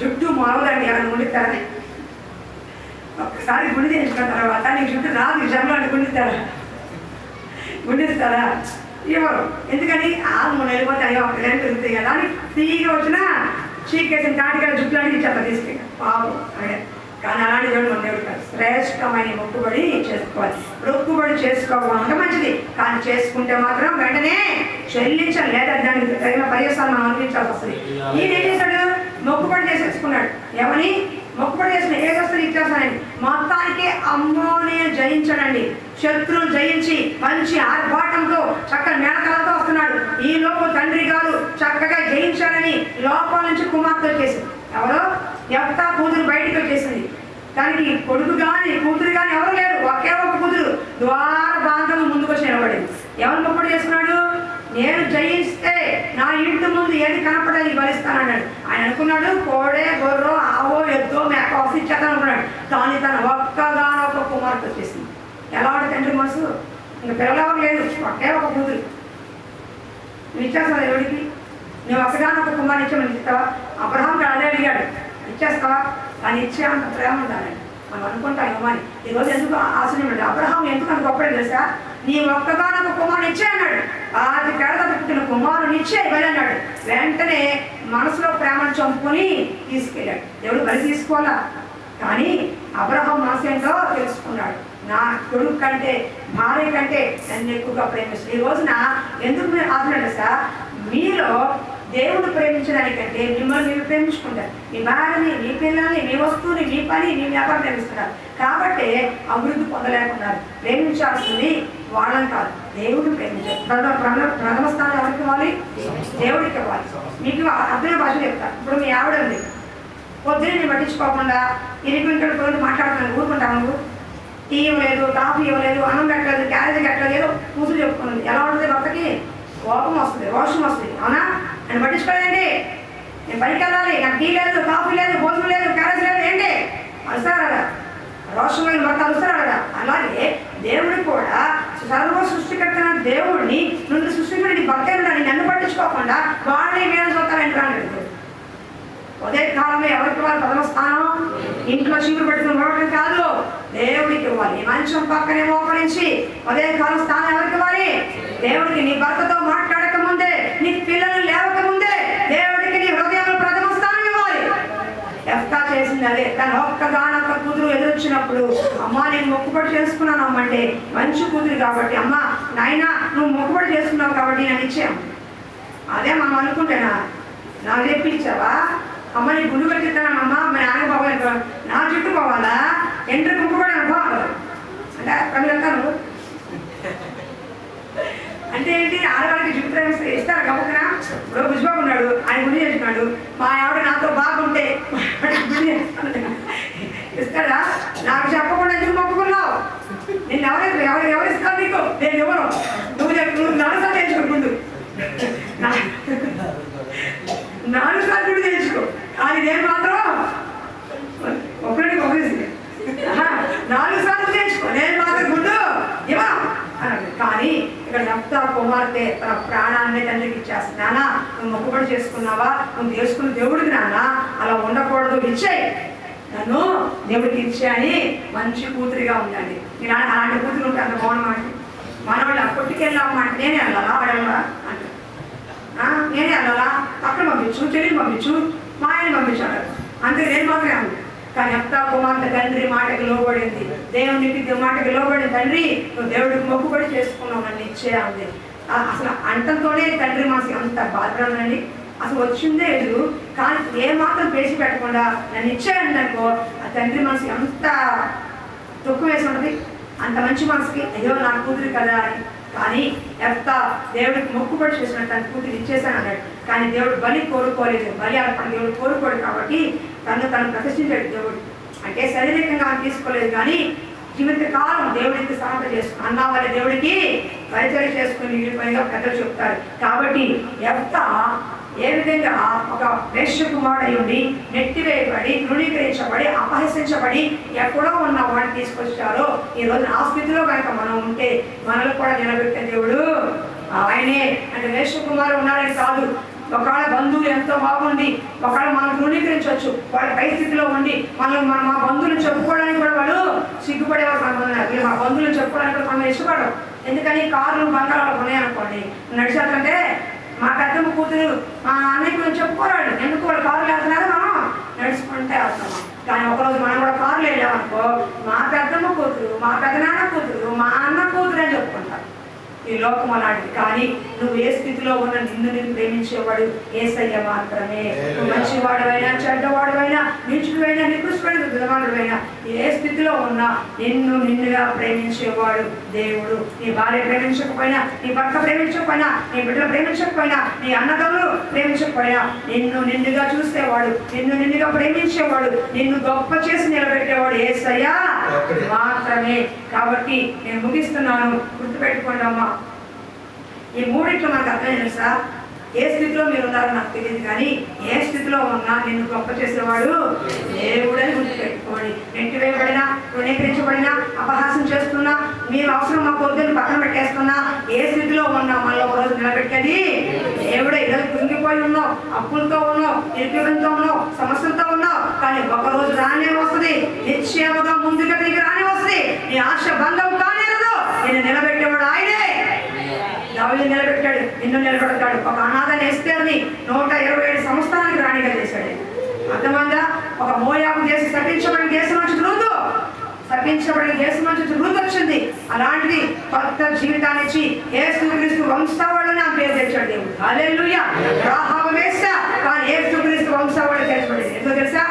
జుట్టు మొలవదండి ఎవరైనా గుండిస్తారా? ఒక్కసారి గుండి తెచ్చుకున్న తర్వాత నీకు జుట్టు రాదు, జన్మలాంటి గుండిస్తారా? ఇవ్వరు. ఎందుకని? 3 నెలలు పోతే అయ్యో 1 నెల పెరుగుతాయి కదా అని ఫ్రీగా వచ్చిన చీకేసిన తాటికాయ జుట్లు అడిగి చెప్ప తీసుకెళ్ళి పాపం అదే. కానీ అలాంటి దేవుడు మన దేవుడు కాదు. శ్రేష్టమైన మొక్కుబడి చేసుకోవాలి. మొక్కుబడి చేసుకోకుండా మంచిది, కానీ చేసుకుంటే మాత్రం వెంటనే చెల్లించాలి, లేదా దానికి తగిన పర్యవసానం మనం అందించాల్సి వస్తుంది. ఈయన ఏం చేశాడు? మొక్కుబడి చేసేసుకున్నాడు. ఏమని? మొక్కుబడి చేసిన ఏది వస్తుంది ఇచ్చేస్తానని. మొత్తానికి అమ్మోని జయించాడండి. శత్రువులు జయించి మంచి ఆర్భాటంతో చక్కని మేళతాలతో వస్తున్నాడు. ఈ లోపు తండ్రి గారు చక్కగా జయించాడని లోపల నుంచి కుమార్తె వచ్చేసింది. ఎవరో? యెఫ్తా కూతురు బయటికి వచ్చేసింది. దానికి కొడుకు కానీ కూతురు కానీ ఎవరు లేరు, ఒకే ఒక కూతురు ద్వారబంధం ముందుకు వచ్చి నిలబడింది. ఎవరు మొక్కుబడి చేసుకున్నాడు? నేను జయిస్తే నా ఇంటి ముందు ఏది కనపడేది బలిస్తానన్నాడు. ఆయన అనుకున్నాడు కోడే, గొర్రె, ఆవో, ఎద్దో, మేక ఇచ్చేద్దాం అనుకున్నాడు. కానీ తన ఒక్కగానొక కుమార్తె వచ్చేసింది. ఎలా ఉంటుంది తండ్రి మనసు? ఇంకా పిల్లలెవరు లేదు, ఒకే ఒక కూతురు. నువ్వు ఇచ్చేస్తావా ఎవరికి? నువ్వు ఒక్కగానొక కుమారుని ఇచ్చామని ఇస్తావా? అబ్రహాం అదే అడిగాడు, ఇచ్చేస్తావా? కానీ ఇచ్చే అంత ప్రేమ ఉండాలండి. మనం అనుకుంటాం ఇవ్వమని. ఈరోజు ఎందుకు ఆశయం లేదు? అబ్రహాం ఎందుకు అంత గొప్పది తెలుసా? నీ ఒక్కగానొక కుమారుని ఇచ్చే అన్నాడు. 10 ఏళ్ళ పుట్టిన కుమారుని ఇచ్చే బలి అన్నాడు. వెంటనే మనసులో ప్రేమను చంపుకొని తీసుకెళ్ళాడు. దేవుడు బలి తీసుకోవాలా, కానీ అబ్రహాం మనసు ఏంటో తెలుసుకున్నాడు. నా కొడుకు కంటే భార్య కంటే నన్ను ఎక్కువగా ప్రేమిస్తాడు. ఈ రోజున ఎందుకు మీరు ఆశలు సార్? మీలో దేవుడు ప్రేమించడానికంటే మిమ్మల్ని మీరు ప్రేమించుకుంటారు. మీ భార్యని, మీ పిల్లల్ని, మీ వస్తువుని, మీ పని, మీ వ్యాపారం ప్రేమిస్తున్నారు. కాబట్టి అభివృద్ధి పొందలేకున్నారు. ప్రేమించాల్సింది వాళ్ళని కాదు, దేవుడు ప్రేమించారు. ప్రథమ స్థానం ఎవరికి ఇవ్వాలి? దేవుడికి ఇవ్వాలి. మీకు అర్థమైన భాష చెప్తారు. ఇప్పుడు మీ ఆవిడ ఉంది, పొద్దున్నే పట్టించుకోకుండా ఇరిపింకలు రోజు మాట్లాడుతున్నాను, ఊరుకుంటాను. నువ్వు టీ ఇవ్వలేదు, కాఫీ ఇవ్వలేదు, అన్నం కట్టలేదు, క్యారేజ్ కట్టలేదు, ఏదో కూతురు చెప్పుకున్నది. ఎలా ఉంటుంది? భర్తకి కోపం వస్తుంది, రోషం వస్తుంది. అవునా? నేను పట్టించుకోలేదండి, నేను పనికి వెళ్ళాలి, నాకు టీ లేదు, కాఫీ లేదు, భోజనం లేదు, క్యారేజ్ లేదు, ఏంటి అలుస్తారా కదా? రోషమైన భర్త అలుస్తారా కదా? అలాగే దేవుడు కూడా సర్వ సృష్టికర్తన దేవుడిని నుండి సృష్టికుడిని భర్త ఉండాలి. నన్ను పట్టించుకోకుండా వాళ్ళే మీద చూస్తారంటే రాలేదు. ఉదయ కాలంలో ఎవరికి ఇవ్వాలి ప్రథమ స్థానం? ఇంట్లో చీపురు పెట్టుకుని ఇవ్వడం కాదు, దేవుడికి ఇవ్వాలి. మంచం పక్కనే మోకరించి ఉదయ కాలం స్థానం ఎవరికి ఇవ్వాలి? దేవుడికి. నీ భర్తతో మాట్లాడక ముందే, నీ పిల్లలు లేవక ముందే దేవుడికి నీ హృదయంలో ప్రథమ స్థానం ఇవ్వాలి. యెఫ్తా చేసింది అదే. తన ఒక్కగానొక్క కూతురు ఎదురొచ్చినప్పుడు, అమ్మ నేను మొక్కుబడి చేసుకున్నాను అమ్మంటే, మంచి కూతురు కాబట్టి, అమ్మ నాయన నువ్వు మొక్కుబడి చేసుకున్నావు కాబట్టి నేను ఇచ్చాము. అదే మనం అనుకుంటేనా, నాకు తెప్పించావా అమ్మ, నీ గుండు పెట్టిస్తానమ్మా, మా నాన్న బాబాయ్ నా చుట్టూ పోవాలా, ఎంట్రీ మొక్కుబడి అనుకోవాలి అంటే ప్రజలంతాను అంటే ఏంటి? ఆడవాళ్ళకి జుట్టు ప్రేమిస్తే ఇస్తారా గబుకునా? ఇప్పుడు భుజబాబు ఉన్నాడు, ఆయన గుడి చేస్తున్నాడు, మా ఆవిడ నాతో బాగుంటే గుడి చేస్తాను. ఇస్తాడా? నాకు చెప్పకుండా ఎందుకు మొక్కుకున్నావు? నిన్ను ఎవరు ఇస్తారు నీకు? నేను ఎవరు? నువ్వు చెప్పు. నువ్వు 4 సార్లు తెచ్చుకుంటు 4 సార్లు తెచ్చుకో. అది నేను మాత్రం ఒకరికి 4 సార్లు తెచ్చుకో. నేను మాత్రం గుండు ఇవ్వ అన్నాడు. కానీ ఇక్కడ యెఫ్తా కుమార్తె తన ప్రాణాన్ని తండ్రికి ఇచ్చేస్తుంది. నాన్న, నువ్వు మొక్కుబడి చేసుకున్నావా? నువ్వు చేసుకున్న దేవుడికి నాన్న అలా ఉండకూడదు, ఇచ్చేయి, నన్ను దేవుడికి ఇచ్చే అని మంచి కూతురిగా ఉండండి. నేను అలాంటి కూతురు ఉంటే అంత బాగున్నామండి. మనవాళ్ళు కొట్టుకెళ్ళామా అంటే నేనే వెళ్ళాలా? అడగలా అంటే నేనే వెళ్ళాలా? అక్కడ పంపించు, చెల్లిని పంపించు, మా ఆయన పంపించాడు. అంతే, నేను మాత్రమే ఉంది. కానీ యెఫ్తా కుమార్తె తండ్రి మాటకి లోబడింది. దేవునికి మాటకి లోబడిన తండ్రి, నువ్వు దేవుడికి మొక్కుబడి చేసుకున్నావు, నన్ను ఇచ్చే అంది. అసలు అంటంతోనే తండ్రి మనసు అంత బాధపడండి. అసలు వచ్చిందే లేదు, కానీ ఏమాత్రం పేసి పెట్టకుండా నన్ను ఇచ్చేయండి అనుకో, ఆ తండ్రి మనసు ఎంత దుఃఖం వేసి ఉంటుంది. అంత మంచి మనసుకి అయ్యో నా కూతురు కదా అని. కానీ యెఫ్తా దేవుడికి మొక్కుబడి చేసినట్టు తన కూతురు ఇచ్చేసాను అన్నాడు. కానీ దేవుడు బలి కోరుకోలేదు. బలి అర్పణ దేవుడు కోరుకోడు కాబట్టి తను ప్రదర్శించాడు దేవుడు. అంటే శారీరకంగా తీసుకోలేదు, కానీ జీవితకాలం దేవుడికి సహాయం చేసుకుని అన్నా వాళ్ళ దేవుడికి పరిచయం చేసుకుని విడిపోయిగా పెద్దలు చెప్తారు. కాబట్టి యెఫ్తా ఏ విధంగా ఒక వేశ్య కుమారుడై ఉండి నెట్టివేయబడి, తృణీకరించబడి, అపహసించబడి ఎక్కడో ఉన్న వాడిని తీసుకొచ్చారో, ఈ రోజు ఆ స్థితిలో కనుక మనం ఉంటే మనల్ని కూడా నిలబెట్టే దేవుడు ఆయనే. అంటే వేశ్య కుమారుడు ఉన్నాడని కాదు, ఒకవేళ బంధువులు ఎంతో బాగుండి ఒకవేళ మనం తృణీకరించవచ్చు, వాళ్ళ పరిస్థితిలో ఉండి మా బంధువులను చెప్పుకోవడానికి కూడా వాళ్ళు సిగ్గుపడేవారు. మా బంధువులను చెప్పుకోవడానికి కూడా మనం ఇష్టపడరు. ఎందుకని కార్లు బంగారాలు ఉన్నాయనుకోండి, నడిచేస్తుంటే మా పెద్దమ్మ కూతురు మా అన్నయ్య గురించి చెప్పుకోరాడు. ఎందుకు వాళ్ళు కారులు వెళ్తున్నారు, మనం నడుచుకుంటే వెళ్తాము. కానీ ఒకరోజు మనం కూడా కారులు వెళ్ళామనుకో, మా పెద్దమ్మ కూతురు, మా పెద్దనాన్న కూతురు, మా అన్న కూతురు అని చెప్పుకుంటారు. ఈ లోకం అలాంటిది. కానీ నువ్వు ఏ స్థితిలో ఉన్న నిన్ను ప్రేమించేవాడు యేసయ్య మాత్రమే. నువ్వు మంచివాడువైనా, చెడ్డవాడువైనా, నీచుడువైనా, నికృష్టుడైన దుర్మార్గుడైనా, ఏ స్థితిలో ఉన్నా నిన్నుగా ప్రేమించేవాడు దేవుడు. నీ భార్య ప్రేమించకపోయినా, నీ భర్త ప్రేమించకపోయినా, నీ బిడ్డలు ప్రేమించకపోయినా, నీ అన్నదమ్ములు ప్రేమించకపోయినా, నిన్నుగా చూసేవాడు, నిన్నుగా ప్రేమించేవాడు, నిన్ను గొప్ప చేసి నిలబెట్టేవాడు యేసయ్య మాత్రమే. కాబట్టి నేను ముగిస్తున్నాను, గుర్తుపెట్టుకోండి అమ్మా. ఈ మూడిట్లో మనకు అర్థం తెలుసా? ఏ స్థితిలో మీరు ఉన్నారో నాకు తెలియదు, కానీ ఏ స్థితిలో ఉన్నా నిన్ను గొప్ప చేసేవాడు దేవుడని గుర్తుపెట్టుకోండి. నెట్టివేయబడినా, తృణీకరించబడినా, అపహాసం చేస్తున్నా, మీరు అవసరం మా పొద్దున్న పక్కన పెట్టేస్తున్నా, ఏ స్థితిలో ఉన్నా మనలో ఒకరోజు నిలబెట్టేది దేవుడే. ఈరోజు కుంగిపోయి ఉన్నావు, అప్పులతో ఉన్నావు, నిరుద్యోగంతో ఉన్నావు, సమస్యలతో ఉన్నావు, కానీ ఒకరోజు రానే వస్తుంది, నిశ్చయముగా ముందుగా నీకు రాని వస్తుంది. నీ ఆశ భంగం కానేరదు. నేను నిలబెట్టేవాడు ఆయనే. దావీదు నిలబెట్టాడు, నిన్ను నిలబెడతాడు. ఒక అనాథని ఎస్తేర్ని 127 సంవత్సరానికి రాణిగా చేశాడు. అర్థమంగా ఒక మోయాబు దేశం శపించబడిన దేశం నుంచి రూతు వచ్చింది. అలాంటిది కొత్త జీవితాన్ని ఇచ్చి యేసుక్రీస్తు వంశావళిని ఆ పేరు తెచ్చాడు దేవుడు. హల్లెలూయా. రాహాబు వేశ్య, కానీ యేసుక్రీస్తు వంశావళి తెచ్చబడింది. ఎందుకు తెలుసా?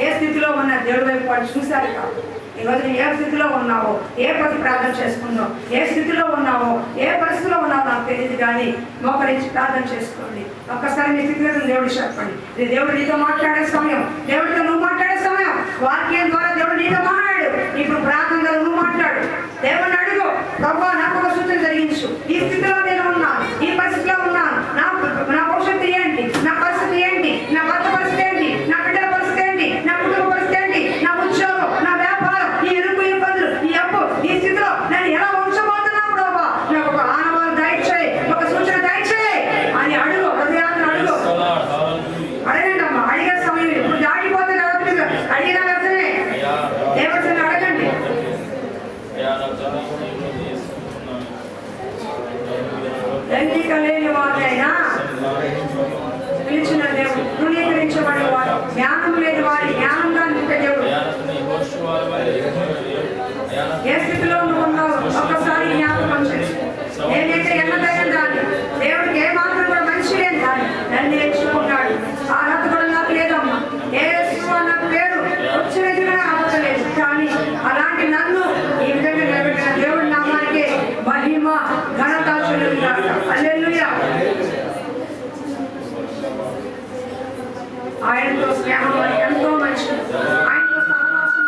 ఏ స్థితిలో ఉన్న దేవుడి వైపు వాళ్ళు చూశారు కాదు. ఈరోజు ఏ స్థితిలో ఉన్నావో, ఏ ప్రార్థన చేసుకున్నావు, ఏ స్థితిలో ఉన్నావో, ఏ పరిస్థితిలో ఉన్నావో నాకు తెలియదు, కానీ మోకరించి ప్రార్థన చేసుకోండి. ఒక్కసారి మీ స్థితిగతులు దేవుడు చెప్పండి. ఇది దేవుడు నీతో మాట్లాడే సమయం, దేవుడితో నువ్వు మాట్లాడే సమయం. వాక్యం ద్వారా దేవుడు నీతో మాట్లాడు. ఇప్పుడు ప్రార్థన ద్వారా నువ్వు మాట్లాడు. దేవుడిని అడుగు, ప్రభువా నాకు ఒక సూచన జరిగించు, ఈ స్థితిలో నేను ఉన్నాను, ఈ పరిస్థితిలో ఉన్నాను, నా భవిష్యత్తు ఏంటి, నా పరిస్థితి ఏంటి, నా భర్త పరిస్థితి ఏంటి, నా బిడ్డల పరిస్థితి ఏంటి, నా కుటుంబ పరిస్థితి ఏంటి, నా ఉద్యోగం, నా వ్యాపారం, ఈ ఇరుకు ఇబ్బందులు, ఈ అప్పు, ఈ స్థితిలో నేను ఎలా ఉంచబోతున్నా ప్రభువా, నాకు ఒక ఆనవాలు దయచేయి, ఒక సూచన దయచేయి అని అడుగు. హృదయాన్ని అడుగు. అడగండి అమ్మా, అడిగే సమయం ఇప్పుడు దాటిపోతే కాబట్టి అడిగిన వ్యర్థమే. దేవుడిని అడగండి. లైంగిక లేని వారినైనా పిలిచిన దేవుడు, తృణీకరించబడిన వారు, జ్ఞానం లేని వారి జ్ఞానంగా నింపే దేవుడు. ఏ స్థితిలో నువ్వు ఉన్నావు ఒక్కసారి జ్ఞాపకం చేసుకో. నేనైతే ఎన్నదైన దాన్ని, దేవుడికి ఏ మాత్రం కూడా మంచి లేని దాన్ని నన్ను ఎంచుకున్నాడు. అర్హత కూడా నాకు లేదమ్మా. యేసు అన్న పేరు వచ్చినట్టుగా అవ్వలేదు, కానీ అలాంటి నన్ను ఈ విధంగా నిలబెట్టిన దేవుడి నామానికి మహిమ ఘనత చెల్లుగాక. హల్లెలూయా. ఆయనతో స్నేహం ఎంతో మంచిది, ఆయనతో సహవాసం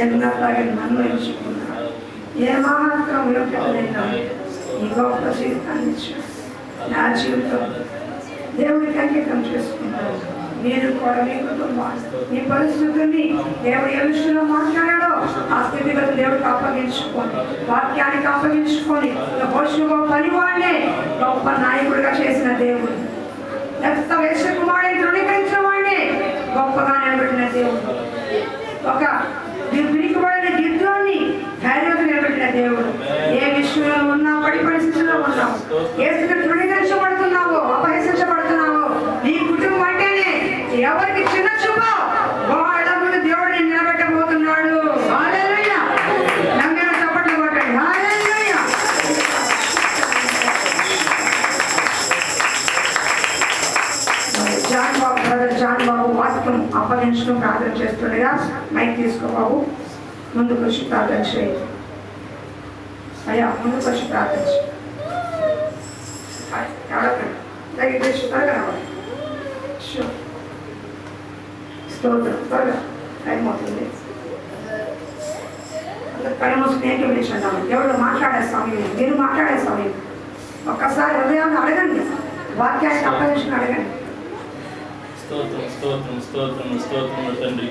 ఎన్నలాగే నన్ను ఎంచుకున్నాడు. ఏమాత్రం యోగ్యతనైనా ఈ గొప్ప జీవితాన్ని ఇచ్చాడు. నా జీవితం దేవుడికి అంకితం చేసుకున్నాడు. మీరు కూడా మీ కుటుంబాలు మీ పరిస్థితుల్ని దేవుడు ఏ విషయంలో మాట్లాడాడో ఆ స్థితిగతి దేవుడికి అప్పగించుకొని వాక్యానికి అప్పగించుకొని భవిష్యత్తు పనివాడినే గొప్ప నాయకుడిగా చేసిన దేవుడు, రక్త వేష కుమారుడిని ధృవీకరించిన వాడినే గొప్పగా నిలబెట్టిన దేవుడు, ఒక పిరికిపడిన గిద్దాన్ని ధైర్యంగా నిలబెట్టిన దేవుడు. ఏ విషయంలో ఉన్నా పడి పరిస్థితుల్లో ఉన్నావు, ఏ స్థితిలో తృణీకరించబడుతున్నావో అపహసించబడుతున్నావో నీ కుటుంబం అంటేనే ఎవరికి చిన్న చూపో వాళ్ళ ముందు దేవుడిని నిలబెట్టబోతున్నాడు. హల్లెలూయా. నమ్మిన చప్పట్లు కొట్టండి. హల్లెలూయా. జాన్ బాబు వాక్యం అప్పగించడం ప్రార్థన చేస్తుండగా మైక్ తీసుకో బాబు. ముందుకు వచ్చి ప్రార్థన చేయి అయ్యా, ముందుకు వచ్చి ప్రార్థన చేయి. దయచేసి త్వరగా రావాలి. స్తోత్రం. త్వరగా టైం అవుతుంది. కళ్ళు మూసి నేను పిలిచాను. ఎవరు మాట్లాడే సమయం, మీరు మాట్లాడే సమయం. ఒక్కసారి హృదయాన్ని అడగండి, వాక్యాన్ని అప్పగించిన అడగండి. స్తోత్రం స్తోత్రం స్తోత్రం స్తోత్రం తండ్రి,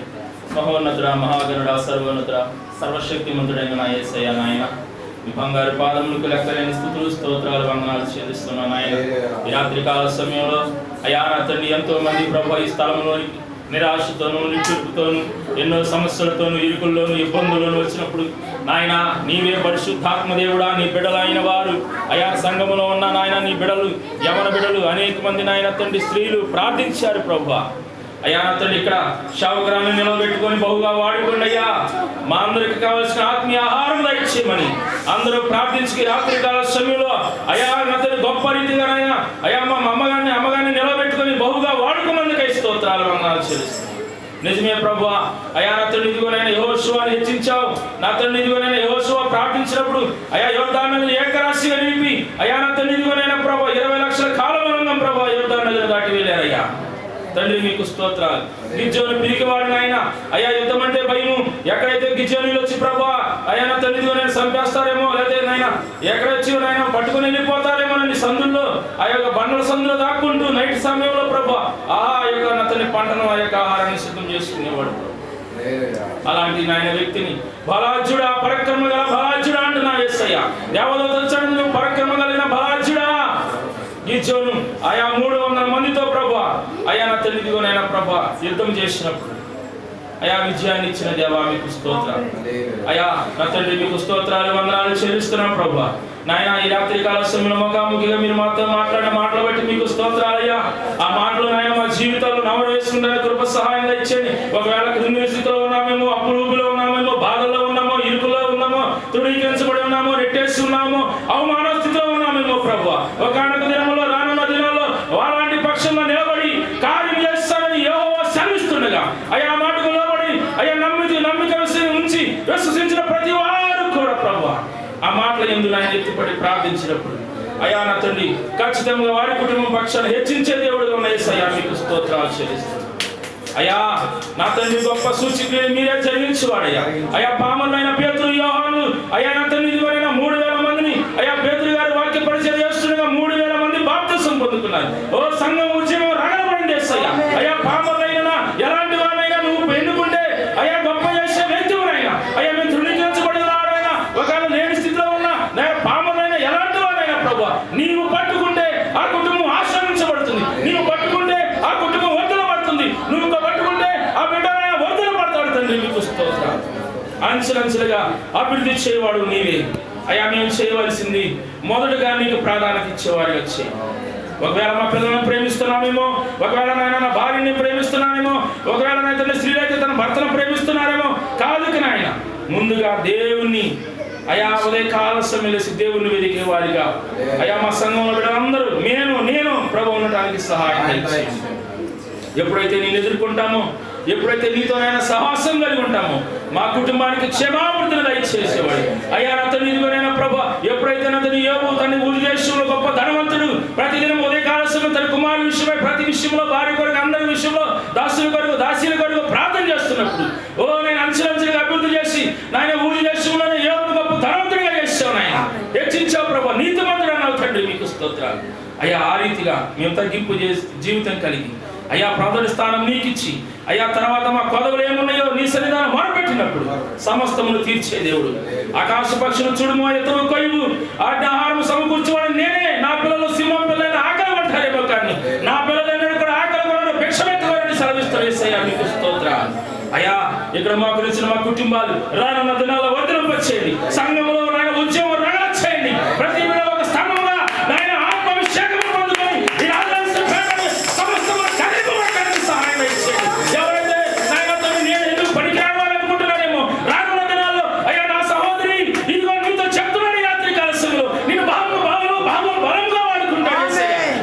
మహోన్నతుడ మహాగణుడ సర్వోన్నతుడ సర్వశక్తిమంతుడైన నా యేసయ్య నాయన, మీ బంగారు పాదములకు లెక్కలేని స్థుతులు స్తోత్రాలు వందనాలు చెల్లిస్తున్నాను నాయన. ఈ రాత్రికాల సమయంలో అయా నా తండ్రి ఎంతో మంది ప్రభు ఈ స్థలంలోని నిరాశతోనూ నిట్టూర్పుతోనూ ఎన్నో సమస్యలతోనూ ఇరుకుల్లోనూ ఇబ్బందుల్లోనూ వచ్చినప్పుడు నాయన నీవే పరిశుద్ధాత్మ దేవుడా, నీ బిడ్డలైన వారు అయా సంఘములో ఉన్న నాయన నీ బిడ్డలు యవన బిడ్డలు అనేక మంది నాయన తండ్రి స్త్రీలు ప్రార్థించారు ప్రభువా. అయ్యా నా తండ్రి ఇక్కడ శావకురాన్ని నిలబెట్టుకొని బహుగా వాడుకోండి అయ్యా. మా అందరికి కావాల్సిన ఆత్మీయ ఆహారం దయచేయమని అందరూ ప్రార్థించి రాత్రికాల సమయంలో అయా నా తండ్రి గొప్ప రీతిగా అయ్యా మా అమ్మగారిని నిలబెట్టుకొని బహుగా వాడుకోమందుకై స్తోత్రాలు వందనాలు చెల్లిస్తున్నాను. నిజమే ప్రభువా. అయా నా తండ్రి ఇదిగోనైనా యెహోషువని హెచ్చించావు. నా తండ్రి ఇదిగోనైనా యెహోషువ ప్రార్థించినప్పుడు అయా యోర్దాను నదిని ఏకరాశిగా నిలిపి అయా నా తండ్రి ఇదిగోనైనా ప్రభు 20 లక్షల కాలమనందం ప్రభు యోర్దాను నదిని దాటి వెళ్ళారయ్యా. తండ్రి మీకు స్తోత్రాలు. గిజ్జోను పిరికివాడు నాయన అయ్యా, యుద్ధం అంటే భయము. ఎక్కడైతే గిజ్జోనులు వచ్చి ప్రభా అయ్యా నా తండ్రి నేను చంపేస్తారేమో, లేదా నాయన ఎక్కడొచ్చి నాయన పట్టుకుని వెళ్ళిపోతారేమో అని సందుల్లో ఆ యొక్క బండల సందులో దాక్కుంటూ నైట్ సమయంలో ప్రభా ఆ యొక్క నా తండ్రి పంటను ఆ యొక్క ఆహారాన్ని సిద్ధం చేసుకునేవాడు. అలాంటి నాయన వ్యక్తిని బలాజ్యుడా, పరక్రమ గల బలాజ్యుడా అంటున్నా యేసయ్య. దేవదూతలు చండి నువ్వు పరక్రమ కలిగిన బలాజ్యుడా. గిజ్జోను ఆయా 300 మందితో ప్రభా అయా నా తల్లిదిగోనైనా ప్రభా యుద్ధం చేసినప్పుడు అయా విజయాన్ని ఇచ్చిన దేవా మీకు స్తోత్రాలు. అయా నా తండ్రి మీకు స్తోత్రాలు వందనాలు చెల్లిస్తున్నాం ప్రభా. నాయన ఈ రాత్రి కాల సమయంలో ముఖాముఖిగా మీరు మాతో మాట్లాడిన మాటలు బట్టి మీకు స్తోత్రాలయ్యా. ఆ మాటలు నాయన మా జీవితాల్లో నవరు వేసుకుంటే కృప సహాయంగా ఇచ్చేది. ఒకవేళ క్రింది స్థితిలో ఉన్నామేమో, అప్పులో ఉన్నామేమో, బాధల్లో ఉన్నామో, ఇరుకులో ఉన్నామో, తృణీకరించబడి ఉన్నామో, నెట్టేసి ఉన్నామో, అవమాన స్థితిలో ఉన్నామేమో ప్రభా. ఒకనొక దినంలో రానున్న దినాల్లో అలాంటి పక్షంలో నిలబడి కార్యం చేస్తానని యెహోవా సెలవిస్తుండగా అయా మాటకు లోబడి అయా నమ్మిక ఉంచి విశ్వసించిన ప్రతి వారు కూడా ప్రభా ఆ మాటలు యందు ఆయన ఎత్తిపడి ప్రార్థించినప్పుడు అయా నా తండ్రి ఖచ్చితంగా వారి కుటుంబం పక్షాన్ని హెచ్చించే దేవుడుగా ఉన్న యేసయ్యా మీకు స్తోత్రాలు చెల్లిస్తున్నాను. అయా నా తండ్రి గొప్ప సూచిక్రియలు మీరే జరిగించేవాడయ్యా. అయా పామరులైన పేతురు, యోహాను అయా నా తండ్రి ఇదివరైనా 3000 మందిని అయా పేతురు గారి వాక్య పరిచయం చేస్తుండగా 3000 మంది బాప్తిసం పొందుతున్నారు. ఓ సంఘం ఉద్యమం రగడబడింది యేసయ్యా. అయా పామరులైన ఎలాంటి వారైనా నువ్వు ఎన్నుకుంటే అయా గొప్ప చేసే వ్యక్తివైనా అయ్యా మేము తృణీకరించబడిన వారైనా ఒకవేళ లేని స్థితిలో ఉన్న పామరులైన ఎలాంటి వారైనా ప్రభు నీవు పట్టుకుంటే ఆ కుటుంబం ఆశ్రమించబడుతుంది. నీవు పట్టుకుంటే ఆ కుటుంబం వర్ధనపడుతుంది. నువ్వు పట్టుకుంటే ఆ బిడ్డనైనా వర్ధనపడతాడు. తండ్రి మీకు స్తోత్రాలు. అంచెలంచెలుగా అభివృద్ధి చేయవాడు నీవే. అయ్యా మేము చేయవలసింది మొదటగా నీకు ప్రాధాన్యత ఇచ్చేవారిగా చేయి. ఒకవేళ మా పిల్లలను ప్రేమిస్తున్నామేమో, ఒకవేళ నాయన నా భార్యని ప్రేమిస్తున్నానేమో, ఒకవేళ నా స్త్రీలైతే తన భర్తను ప్రేమిస్తున్నారేమో, కాదు నాయన ముందుగా దేవుణ్ణి అయా ఉదయకాల సమయంలో దేవుణ్ణి వెతికే వారిగా అయా మా సంఘంలో బిడ్డలందరూ నేను ప్రభు ఉండటానికి సహాయం చేయండి. ఎప్పుడైతే నేను ఎదుర్కొంటామో, ఎప్పుడైతే నీతోనైనా సహవాసం కలిగి ఉంటామో, మా కుటుంబానికి క్షమాపణ దయచేసేవాడు అయ్యా. అతను ఇదిగోనైనా ప్రభు ఎప్పుడైతే అతను యోబు తన ఉద్దేశంలో గొప్ప ధనవంతుడు, ప్రతిదినం ఉదయకాల సమయం తన కుమారుల విషయమై ప్రతి విషయంలో, భార్య కొరకు, అందరి విషయంలో, దాసుల కొరకు, దాసీల కొరకు ప్రార్థన చేస్తున్నప్పుడు నేను అంచెలంచెలుగా అభివృద్ధి చేసి నాయన ఊరి దేశంలోనే యోబును గొప్ప ధనవంతుడిగా చేసావు నాయన, హెచ్చించావు ప్రభు, నీతిమంతుడు అన్నావు తండ్రి, మీకు స్తోత్రాలు అయ్యా. ఆ రీతిగా మేము తగ్గింపు చేసి జీవితం కలిగి అయ్యా ప్రార్థన స్థానం నీకిచ్చి అయ్యా తర్వాత మా కొదవులు ఏమున్నాయో నీ సన్నిధానం మొరపెట్టినప్పుడు సమస్తమును తీర్చే దేవుడు. ఆకాశ పక్షులు చూడుమో, ఎత్తులు కొయ్యు, ఆహారం సమకూర్చువాడు నేనే. నా పిల్లలు సింహం పిల్లలు ఆకలి పట్టారేమో కానీ నా పిల్లలు కూడా ఆకలి కొనను, భిక్షమెత్తుకోవాలని సెలవిస్తారు యేసయ్యా, మీకు స్తోత్రాలు అయ్యా. ఇక్కడ మాకు తెలిసిన మా కుటుంబాలు రానున్న దినాల్లో వర్ధలింపచేయండి, సంఘంలో నాయన ఉద్యమం రగలచేయండి, ప్రతి ఒక స్థానంగా నాయన ఆత్మాభిషేకం పొందుకొని ఈ ఆదివాసీ పేదలు సమస్తము కదిలిపోవడానికి సహాయం చేయండి. ఎవరైతే నాయనతో నేను ఎందుకు పనికిరావాలనుకుంటున్నానేమో రానున్న దినాల్లో అయ్యా నా సహోదరి ఇదిగో నీతో చెప్తున్నాను, రాత్రి కాలశంలో నేను బలంగా వాడుకుంటాను,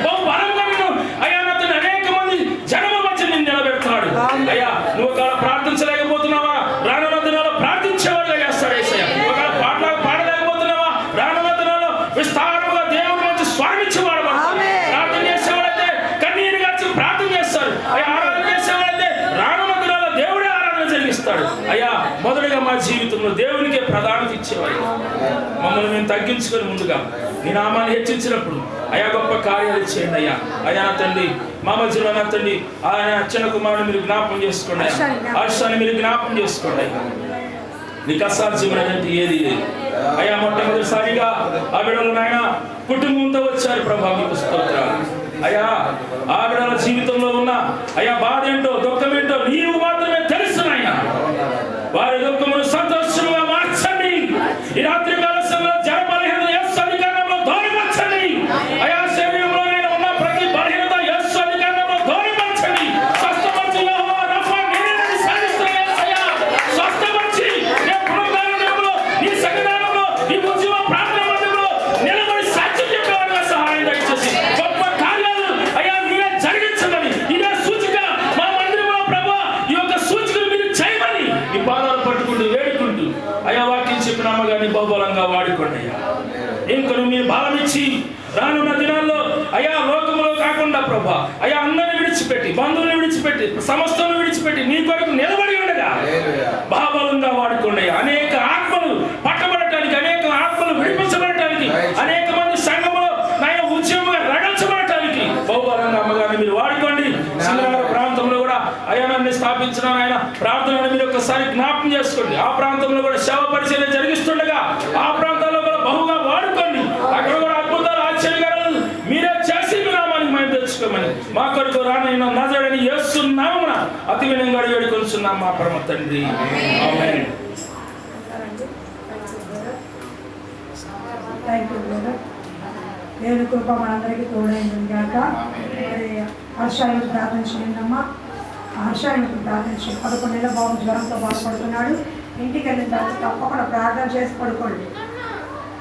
బహు బలంగా నేను అయ్యా నాతో అనేక మంది జనమ మధ్య నేను నిలబెడతాడు అయ్యా. నువ్వు ఒకవేళ ప్రార్థించలేకపోతున్నావా, రానున్న దినాల్లో ప్రార్థించేవాడుగా చేస్తాడు యేసయ్య. ఒకవేళ పాటలు పాడలేకపోతున్నావా, రానున్న దినాల్లో విస్తారముగా దేవుడి నుంచి స్వామించేవాడు. ప్రార్థన చేసేవాడైతే కన్నీరు గార్చి ప్రార్థన చేస్తారు అయ్యా. ఆరాధన చేసేవాడైతే రానున్న దినాల్లో దేవుడే ఆరాధన జరిగిస్తాడు అయ్యా. మొదటిగా మా జీవితంలో దేవునికే ప్రాధాన్యత ఇచ్చేవాడు. మమ్మల్ని మేము తగ్గించుకొని ముందుగా నీ నామాన్ని హెచ్చించినప్పుడు అయా గొప్ప కార్యాలు చేయండి అయ్యా. అయ్యా నా తండ్రి మా మధ్యలో నా తండ్రి ఆయన అచ్చన కుమారుని మీరు జ్ఞాపకం చేసుకోండి, హర్షాన్ని మీరు జ్ఞాపకం చేసుకోండి. నీకు అసాధ్యమైనటువంటి ఏది లేదు అయ్యా. మొట్టమొదటిసారిగా ఆ బిడ్డలు నాయన కుటుంబంతో వచ్చారు ప్రభా, మీకు స్తోత్రాలు అయ్యా. ఆ బిడ్డల జీవితంలో ఉన్న అయ్యా బాధ ఏంటో, దుఃఖం ఏంటో నీవు మాత్రమే తెలుసు నాయన. వారి దుఃఖమును సంతోషంగా మార్చండి. ఈ రాత్రి కాల సమయంలో జన బలహీనత యేసు అధికారంలో దూరపరచండి అయ్యా. శరీరంలో ఉన్న ప్రతి బలహీనత యేసు అధికారంలో దూరపరచండి. స్వస్థపరిచి యెహోవా రఫా నేనే సాధిస్తున్నా యేసయ్యా. స్వస్థపరిచి నీ పునరుద్ధరణలో, నీ సన్నిధానంలో, నీ ఉద్యమ ప్రార్థన మందిరంలో నిలబడి సాక్ష్యం చెప్పేవాడిగా సహాయం దయచేసి గొప్ప కార్యాలు అయ్యా నీవే జరిగించమని, ఇదే సూచిక మా మందిరంలో ప్రభా ఈ యొక్క సూచికను మీరు చేయమని నీ పాదాలు పట్టుకుంటూ వేడుకుంటూ అయ్యా వాక్యం చెప్పిన అమ్మగారిని బహుబలంగా వాడుకోండి అయ్యా. ఇంకను మీరు బలం ఇచ్చి రానున్న దినాల్లో అయ్యా లోకంలో కాకుండా ప్రభా అయ్యా అందరిని విడిచిపెట్టి, బంధువులను విడిచిపెట్టి, సమస్తం విడిచిపెట్టి నీ కొరకు నిలబడి ఉండగా బహుబలంగా వాడుకోండి అయ్యా. అనేక ఆత్మలు పట్టబడటానికి, అనేక ఆత్మలు విడిపించబడటానికి, అనేక మంది సంఘంలో నాయన ఉద్యమంగా రగల్చబడటానికి బహుబలంగా అమ్మగారిని మీరు వాడుకోండి. సింగనగర్ ప్రాంతంలో కూడా అయ్యా నన్ను స్థాపించిన ఆయన ప్రార్థనను మీరు ఒకసారి జ్ఞాపకం చేసుకోండి. ఆ ప్రాంతంలో కూడా సేవ పరిచర్య జరిగిస్తుండగా ఆ ప్రాంతాల్లో కూడా బహుగా వాడుకోండి. అక్కడ కూడా అద్భుతాలు, ఆశ్చర్యకారాలు మీరే చేసి మీ నామానికి మేము తెచ్చుకోమని మా కొరకు రానైన నజరేయుడైన యేసు నామమున అతి వినయంగా వేడుకొనుచున్నాం మా పరమ తండ్రి, ఆమేన్. దేవుని కృప మనందరికీ తోడైంది కాక. మరి హర్షానికి ప్రార్థన చేయండి అమ్మా. హర్షానికి ప్రార్థన చేయండి. 11 నెలల బాబు జ్వరంతో బాధపడుతున్నాడు. ఇంటికి వెళ్ళిన తర్వాత తప్పకుండా ప్రార్థన చేసి పడుకోండి.